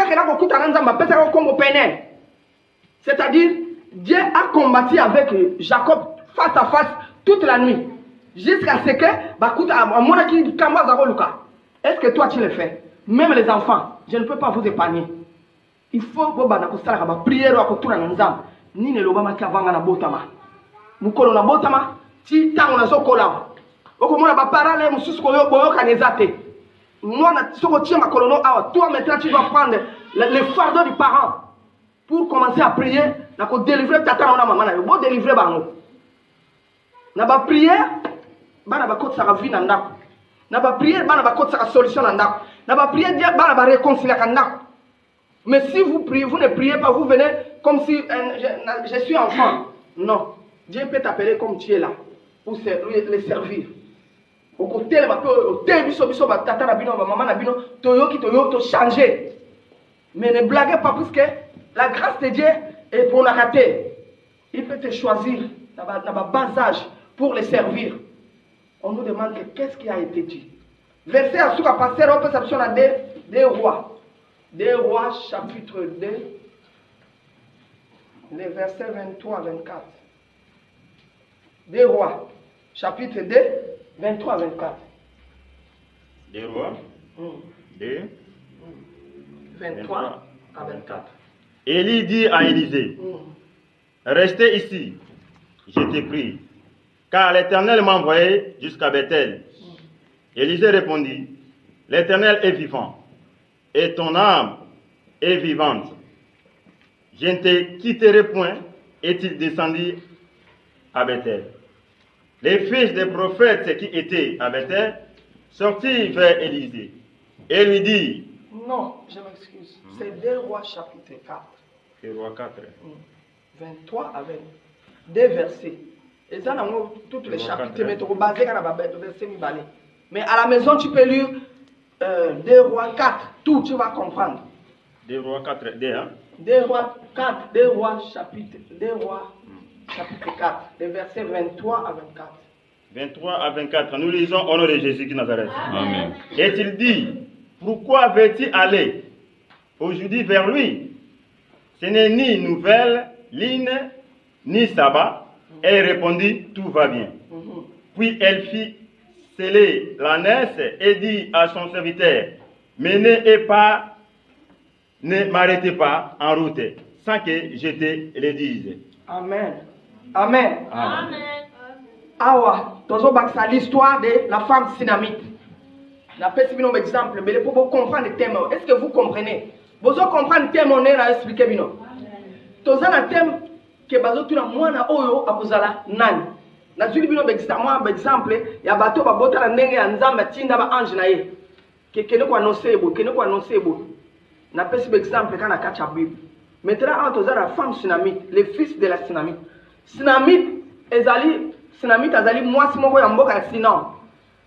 S1: c'est-à-dire, Dieu a combattu avec Jacob face à face toute la nuit. Jusqu'à ce que, est-ce que toi tu le fais? Même les enfants, je ne peux pas vous épargner. Il faut que prier ni ne lobama kavanga na botama. Mukolo na botama, ti tango na zokola. Okomona ba parale mususu ko yo boyo kanezate. Moi na soko tia makolono awa, toi maintenant tu dois prendre le fardeau du parent pour commencer à prier, na ko délivrer tata na maman na yo, bo délivrer bango. Na ba prière, bana ba kotsa ka vie na ndako. Na ba prière bana ba kotsa solution na ndako. Na ba prière dia bana ba réconcilier ka ndako. Mais si vous priez, vous ne priez pas, vous venez comme si je suis enfant. Non, Dieu peut t'appeler comme tu es là pour les servir. Au côté de ma biso tata na bino maman na bino toyoki to changer. Mais ne blaguez pas parce que la grâce de Dieu est pour la rater. Il peut te choisir dans bas âge pour les servir. On nous demande qu'est-ce qui a été dit. Verset à ce qu'a passé, on peut s'abstenir à des rois. Des rois, chapitre 2, les versets 23 à 24. Des rois, chapitre 2, 23 à 24.
S2: Des rois, 2,
S1: 23 à 24.
S2: Élie dit à Élisée, restez ici, je te prie, car l'Éternel m'a envoyé jusqu'à Bethel. Élisée répondit, l'Éternel est vivant, et ton âme est vivante. Je ne te quitterai point. Et-il descendit à Bethel. Les fils des prophètes qui étaient à Bethel sortirent vers Élisée et lui dirent.
S1: Non, je m'excuse. C'est 2 Rois chapitre 4.
S2: 2 Rois 4.
S1: 23 à 20. 2 versets. Et ça, dans tous les chapitres, mais à la maison, tu peux lire 2 Rois 4, tout, tu vas comprendre.
S2: 2 Rois 4, 2, hein?
S1: 2 Rois 4, 2 Rois chapitre 4, les versets 23 à 24.
S2: 23 à 24, nous lisons au nom de Jésus qui Nazareth.
S3: Amen.
S2: Et il dit, pourquoi veux-tu aller aujourd'hui vers lui? Ce n'est ni nouvelle, ligne, ni sabbat. Elle répondit, tout va bien. Puis elle fit sceller l'ânesse et dit à son serviteur, menez et pas, ne m'arrêtez pas en route, sans que je te le dise.
S1: Amen. Amen.
S3: Amen.
S1: Awa, c'est l'histoire de la femme synamite. Je vais un exemple, mais pour vous comprendre le thème, est-ce que vous comprenez? Vous comprenez le thème, on est là, expliquez moi. Vous avez un thème que vous avez mwana oyo akuzala nani. Na zuli bino exemple, ya bato ba bota na ndenge ya nzambe tinda ba ange na ye. Kene ko annoncer bo. Na pesi exemple kana kacha Bible. Maintenant, entre la femme synamite, les fils de la synamite. Synamite azali mwasi moko ya mboka ya Sinam.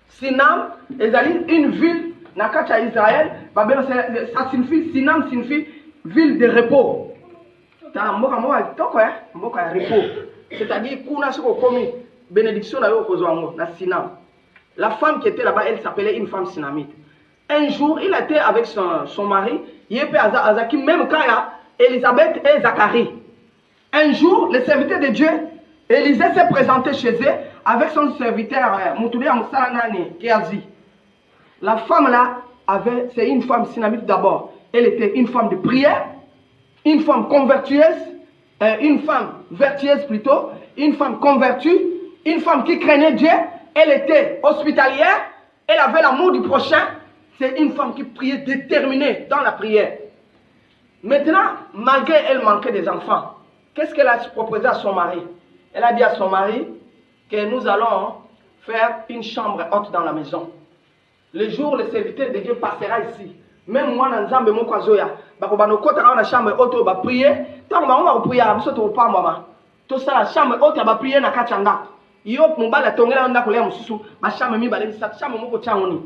S1: Sinam ezali une ville na kacha Israël, ça signifie Sinam signifie ville de repos. Ta mboka moko toko mboka ya repos. C'est-à-dire kuna soko komi bénédiction na yo kozwango na Sinam. La femme qui était là-bas, elle s'appelait une femme synamite. Un jour, il était avec son mari, Yépé Azaki, même quand il y a Élisabeth et Zacharie. Un jour, le serviteur de Dieu, Élisée s'est présenté chez eux avec son serviteur Moutoulé Amsalanani, Kéazi. La femme là, c'est une femme synamite d'abord. Elle était une femme de prière, une femme une femme vertueuse plutôt, une femme convertie, une femme qui craignait Dieu. Elle était hospitalière, elle avait l'amour du prochain. C'est une femme qui priait déterminée dans la prière. Maintenant, malgré elle manquait des enfants, qu'est-ce qu'elle a proposé à son mari? Elle a dit à son mari que nous allons faire une chambre haute dans la maison. Le jour, le serviteur de Dieu passera ici. Même moi, dans Nzambe Mokazoya, la chambre haute, va prier. Tant que on va prier, tout ça, la chambre haute, va prier na kachanga. Yo mobala tongela nda kolia mususu, ma chambre mi balé sa chambre moko tiangoni.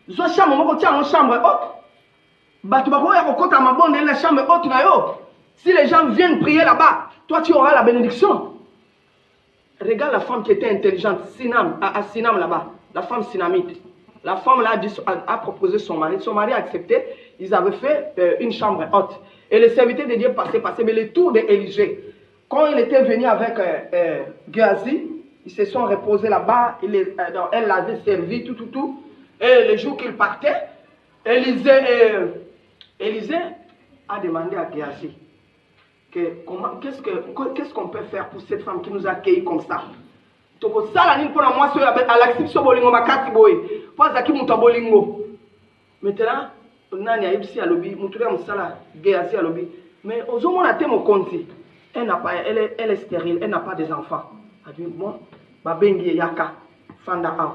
S1: Zo chambre moko tiango chambre haute. Batu bako ya kokota mabonde la chambre haute na yo. Si les gens viennent prier là-bas, toi tu auras la bénédiction. Regarde la femme qui était intelligente, Sinam là-bas, la femme synamite. La femme là a proposé son mari a accepté, ils avaient fait une chambre haute. Et le serviteur de Dieu passait, mais le tour d'Élisée, quand il était venu avec Géasi, ils se sont reposés là-bas, elle l'avait servi, tout. Et le jour qu'il partait, Élisée a demandé à Géasi, qu'est-ce qu'on peut faire pour cette femme qui nous a accueillis comme ça? Maintenant, nani a ibsi alobi, muturia musala Géasi alobi, mais aux hommes on a tellement compté. Elle est stérile, elle n'a pas des enfants. Elle dit bon, babengi yaka fanda a.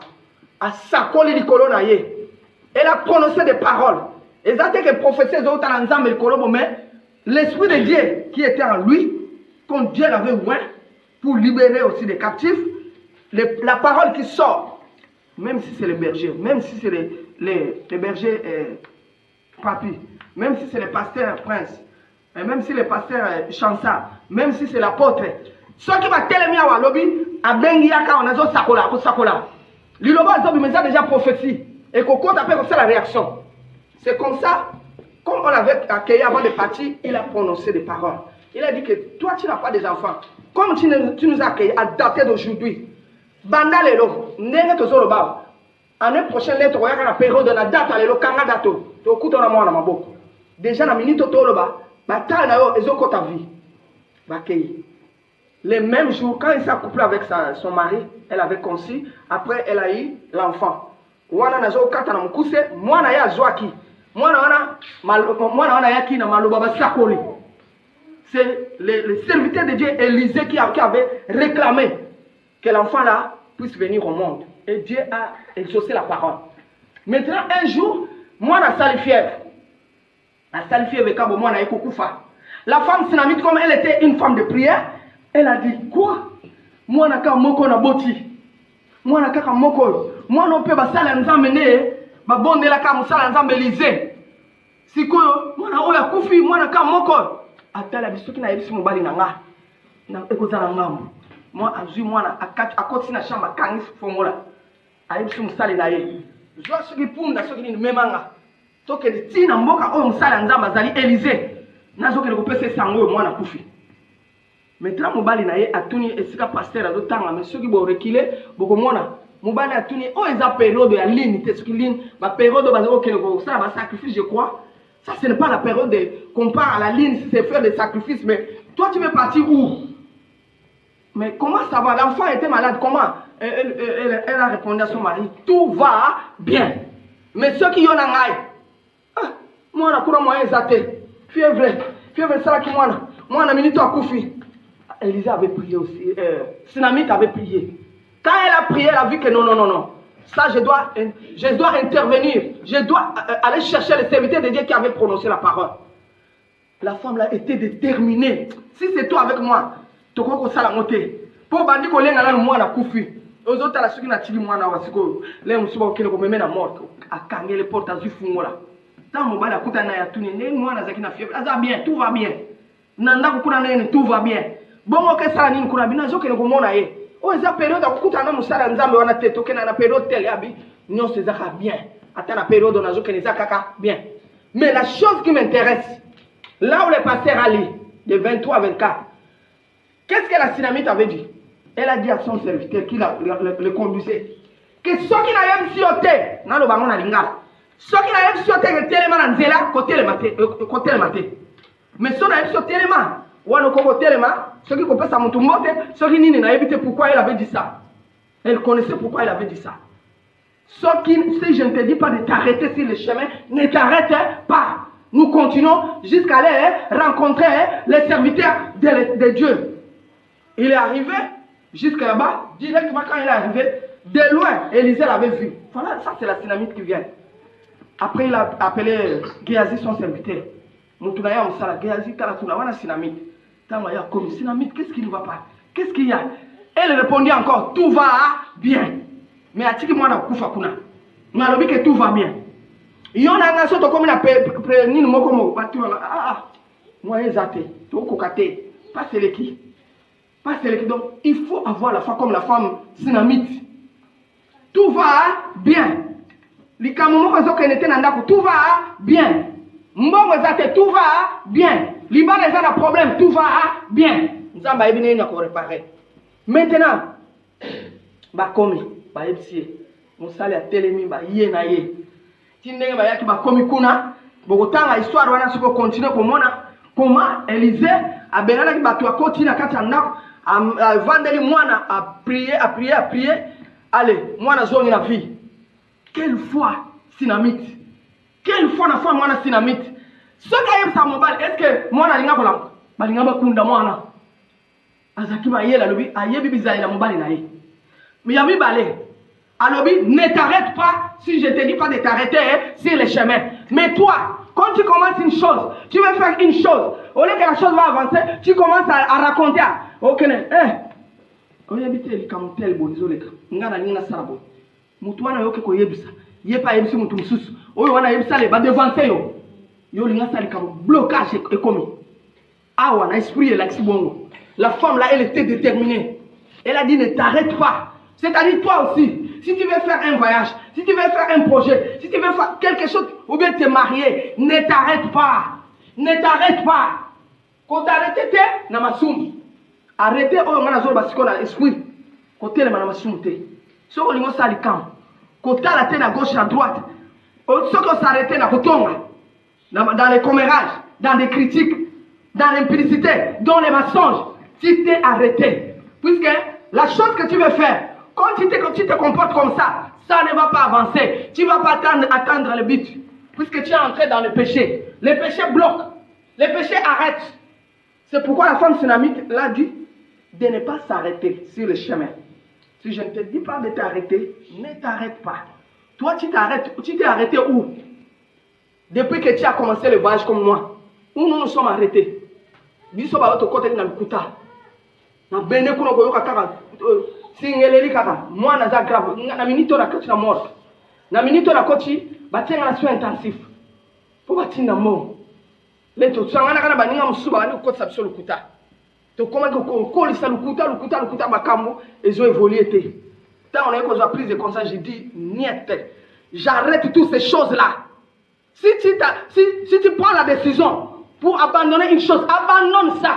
S1: A sakoli di kolona ye. Elle a prononcé des paroles. Et ça que prophétie de Otalanzam et Kolobo, mais l'esprit de Dieu qui était en lui, quand Dieu l'avait ouvert pour libérer aussi des captifs, la parole qui sort, même si c'est les bergers, même si c'est les bergers papis, même si c'est les pasteurs princes, et même si les pasteurs chansards, même si c'est l'apôtre, ceux qui va tellement à lobby, à Bengiaka, on a zo sakola, ko sakola. Liloba zobi mais ça déjà prophétie. Et qu'on compte après comme ça la réaction. C'est comme ça, comme on l'avait accueilli avant de partir, il a prononcé des paroles. Il a dit que toi tu n'as pas des enfants. Comme tu nous as accueillis à dater d'aujourd'hui, banda lelo, nenge to zolo ba. Année prochaine lettre on a la période de la date lelo kanga dato. To kuto na mwana maboko. Déjà na minute to lo ba, batal na yo ezoko ta vie. Ba accueilli. Le même jour, quand il s'est couplé avec son mari, elle avait conçu, après elle a eu l'enfant. Wana nazo kata na mukuse, mwana ya zwaki. Mwana wana yaki na maloba ba sakoli. C'est le serviteur de Dieu Élisée qui avait réclamé que l'enfant là puisse venir au monde. Et Dieu a exaucé la parole. Maintenant, un jour, moi na sali fièvre. La sali fièvre kabo moi na ekukufa. La femme synamite, comme elle était une femme de prière, elle a dit quoi? mwana kaka moko na boti mwana kaka moko mwana ope basala nzambe ne babondela kaka mosala nzambe Élysée sikoyo mwana oyo akufi mwana kaka moko atala bisoki na yebisi mobali na nga na ekozala ngambo moi azwi mwana akoti na chambre akangi fongola ayebisi mosali na ye zwa soki punda soki nini memanga tokende ntina mboka oyo mosali ya nzambe azali Élysée nazokende kopesa esango oyo mwana akufi maintenant mobali na ye atuni esika pasteur azotanga mais soki borekile bokomona mobali atuni oyo eza période ya ligne te soki ligne bapériode oyo bazokokende kosala basacrifice je crois ça ce n'est pas la période qu'on part à la ligne si c'est faire des sacrifices mais toi tu veux partir où? Mais comment ça va? L'enfant était malade, comment? Elle a répondu à son mari, tout va bien. Mais ceux qui ont un aïe, moi on a couru moyen zaté, fièvre ça qui moi on a minute à koufi. Élisée avait prié aussi, Sinamite avait prié. Quand elle a prié, elle a vu que non. Ça je dois intervenir, je dois aller chercher les serviteurs de Dieu qui avaient prononcé la parole. La femme là était déterminée. Si c'est toi avec moi, tu crois que ça l'a monté. Pour bandi ko lenga na mwana kufi. Ozota la soki na tili mwana wa siko. Le musuba okele ko memena mort. Akangele porte azu fungola. Tant mobala kuta na ya tuni ne mwana zaki na fièvre. Aza bien, tout va bien. Nanda ko kuna nene tout va bien. Bongo ke sala nini kuna bina zokele ko mona ye. O eza période akuta na musala nzambe wana te tokena na période telle abi. Non c'est ça bien. Ata na période na zokele za kaka bien. Mais la chose qui m'intéresse là où le pasteur Ali de 23 à 24. Qu'est-ce que la Sinamite avait dit? Elle a dit à son serviteur qui le conduisait que ceux qui n'avaient pas sioté, dans le bangon à l'ingala, ceux qui n'avaient pas sioté que téléma n'anzela, côté le maté. Mais ceux qui n'avaient pas sioté téléma, ou à côté téléma, ceux qui comprennent ça montumbote, ceux qui n'avaient pas pourquoi elle avait dit ça. Elle connaissait pourquoi elle avait dit ça. Ceux qui, si je ne te dis pas de t'arrêter sur le chemin, ne t'arrête pas. Nous continuons jusqu'à aller rencontrer les serviteurs de Dieu. Il est arrivé jusqu'à là-bas, directement quand il est arrivé, de loin, Élisée l'avait vu. Voilà, ça c'est la Sinamite qui vient. Après il a appelé Géasi son serviteur. Moutounaya Moussala, Géasi Talatuna, voilà Sinamite. Tamaya comme Sinamite, qu'est-ce qui ne va pas? Qu'est-ce qu'il y a? Elle répondit encore, tout va bien. Mais à Tiki Mwana Koufa Kuna, mais elle dit que tout va bien. Il y en a un autre comme il a pris une mokomo, moi exacté, tu as cocaté, pas c'est qui. Donc, il faut avoir la foi comme la femme Sinamite. Tout va bien. Tout va bien. Tout va bien. Liban les a un problème. Tout va bien. Nous avons réparé. Maintenant, bakomi, baebsi, musali a telemi, ba yé na yé. Tindenge ba yaki bakomi kuna, bokotanga histoire wana siko continuer komona comment Élisée a benala ki batu a continuer kati ndako. Vendeli mwana a prier. Allez, mwana zongi na vie. Quelle foi Sinamite. Quelle foi na foi mwana Sinamite. Ce qui est sa mobile, est-ce que mwana linga kola balinga bakunda mwana. Azaki ba yela lobi ayebi bizali la mobile na ye. Mais yami balé. Alobi, ne t'arrête pas si je te dis pas de t'arrêter sur le chemin. Mais toi, quand tu commences une chose, tu veux faire une chose. Au lieu que la chose va avancer, tu commences à raconter. Ok, quand il habite les camontelles, il y a des sarabo. Moutoua na yoke ko yebisa. Yepa yebisi mutu mususu. Oyo wana yebisa le ba devancer yo. Yo linga sali comme blocage et commis. Ah wana esprit la bongo. La femme là, elle était déterminée. Elle a dit ne t'arrête pas. C'est-à-dire toi aussi, si tu veux faire un voyage, si tu veux faire un projet, si tu veux faire quelque chose, ou bien te marier, ne t'arrête pas. Ne t'arrête pas. Quand t'arrêtes, t'es na masum. Arrêtez, oh, on a besoin de l'esprit. Côté le manamassum, t'es. Si on a ça, camp. Côté la tête à gauche et à droite. Ce qu'on s'arrête dans les commérages, dans les critiques, dans l'impudicité, dans les mensonges, tu t'es arrêté. Puisque la chose que tu veux faire, quand tu te comportes comme ça, ça ne va pas avancer. Tu ne vas pas atteindre le but. Puisque tu es entré dans le péché. Le péché bloque. Le péché arrête. C'est pourquoi la femme Sinamite l'a dit de ne pas s'arrêter sur le chemin. Si je ne te dis pas de t'arrêter, ne t'arrête pas. Toi, tu t'es arrêté où? Depuis que tu as commencé le voyage comme moi. Où nous nous sommes arrêtés? Biso ba to côté na lukuta. na bene kuna koyoka kaka singeleli kaka mwana za grave na minito na kati na mort na minito na koti batenga na soin intensif po batinda mo leto tsangana kana baninga musuba bani ko tsapso lukuta to koma ko lisa lukuta makambo ezo évoluer te tant on a eu prise de conscience j'ai dit niet j'arrête toutes ces choses là si tu prends la décision pour abandonner une chose abandonne ça.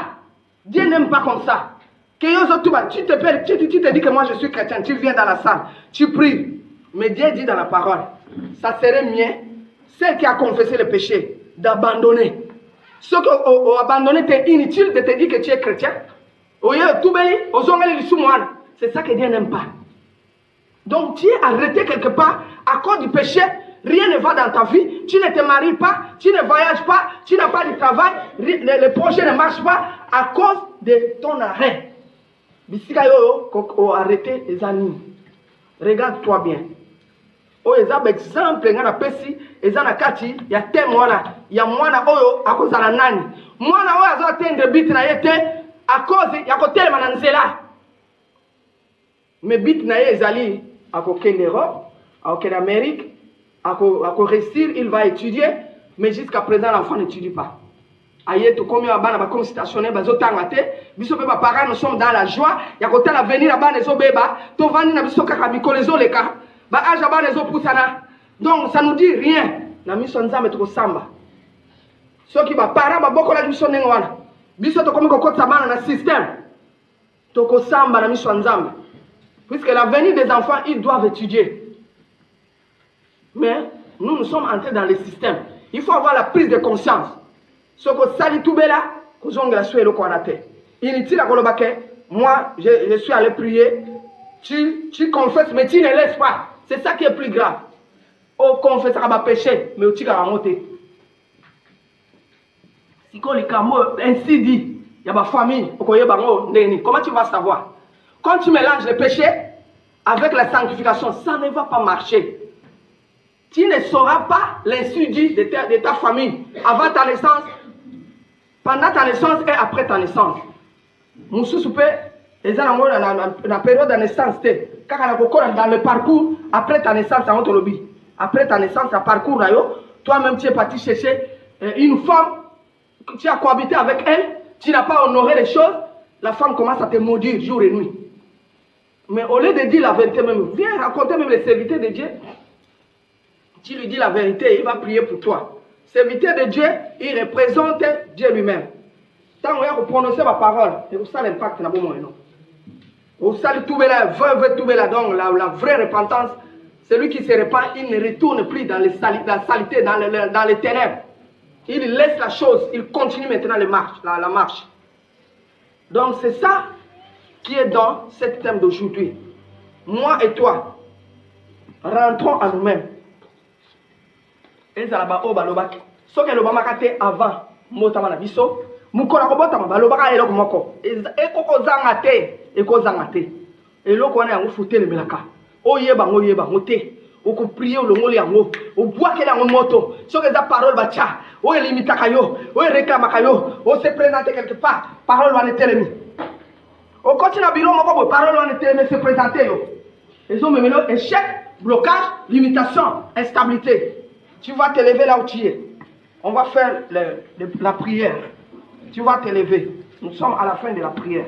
S1: Dieu n'aime pas comme ça. Tu te dis que moi je suis chrétien, tu viens dans la salle, tu pries. Mais Dieu dit dans la parole, ça serait mieux, celle qui a confessé le péché, d'abandonner. Ceux qui ont abandonné, c'est inutile de te dire que tu es chrétien. C'est ça que Dieu n'aime pas. Donc tu es arrêté quelque part à cause du péché. Rien ne va dans ta vie, tu ne te maries pas, tu ne voyages pas, tu n'as pas de travail, le projet ne marche pas à cause de ton arrêt. Bisika yo ko arrêté les animes. Regarde-toi bien. O ezaba exemple ngana pesi ezana kati ya temwana ya mwana oyo akozala nani. Mwana oyo azo atteindre but na yete à cause ya kotelema na nzela. Mais but na ye ezali akokende Europe, akokende Amérique. À réussir, il va étudier, mais jusqu'à présent, l'enfant n'étudie pas. Aïe, tout comme il y a un comme stationné, biso beba parents nous sommes dans la joie. Il y a côté l'avenir là-bas les beba, to vani na biso kaka bikolezo leka. Ba aja ba les pusana. Donc ça nous dit rien. Na miso nzambe to samba. Ceux qui ba parents ba boko la biso nengwana. Biso to comme ko kota bana na système. To ko samba na miso nzambe. Puisque l'avenir des enfants, ils doivent étudier. Mais nous sommes entrés dans le système. Il faut avoir la prise de conscience. Ce que sali tout bela, que j'en grâce le koanate. Inutile à kolobake. Moi, je suis allé prier. Tu confesses, mais tu ne laisses pas. C'est ça qui est plus grave. Oh, confesse à ma péché, mais tu vas monter. Si qu'on les camo, ainsi dit, il y a ma famille. Comment tu vas savoir? Quand tu mélanges le péché avec la sanctification, ça ne va pas marcher. Tu ne sauras pas l'insu dit de ta famille avant ta naissance, pendant ta naissance et après ta naissance. Moussou Soupé, la période de naissance, quand on a dans le parcours, après ta naissance, après ta naissance, le parcours, toi-même tu es parti chercher une femme, tu as cohabité avec elle, tu n'as pas honoré les choses, la femme commence à te maudire jour et nuit. Mais au lieu de dire la vérité même, viens raconter même les serviteurs de Dieu. Tu lui dis la vérité, il va prier pour toi. Serviteur de Dieu, il représente Dieu lui-même. Tant qu'on a prononcé ma parole, c'est pour ça l'impact n'a pas moins non. Au salut tout là, veut tout là, donc la vraie repentance, celui qui se répand, il ne retourne plus dans la saleté, dans les ténèbres. Il laisse la chose, il continue maintenant la marche. Donc c'est ça qui est dans ce thème d'aujourd'hui. Moi et toi, rentrons à nous-mêmes. Ezalaba o balobaki. Soki elobamaka te avant motama na biso, mukola kobotama balobaka eloko moko. Ekokozanga te. Eloko wana yango futelemelaka. Oyeba ngo te. Oko prier olongoli yango. Obwakela yango moto. Soki eza parole bacha. Oyo limitaka yo. Oyo réclamaka yo. O se présenter quelque part. Parole wana etelemi. Okoti na biro moko bo parole wana etelemi se présenter yo. Ezo memelo échec, blocage, limitation, instabilité. Tu vas te lever là où tu es. On va faire la prière. Tu vas te lever. Nous sommes à la fin de la prière.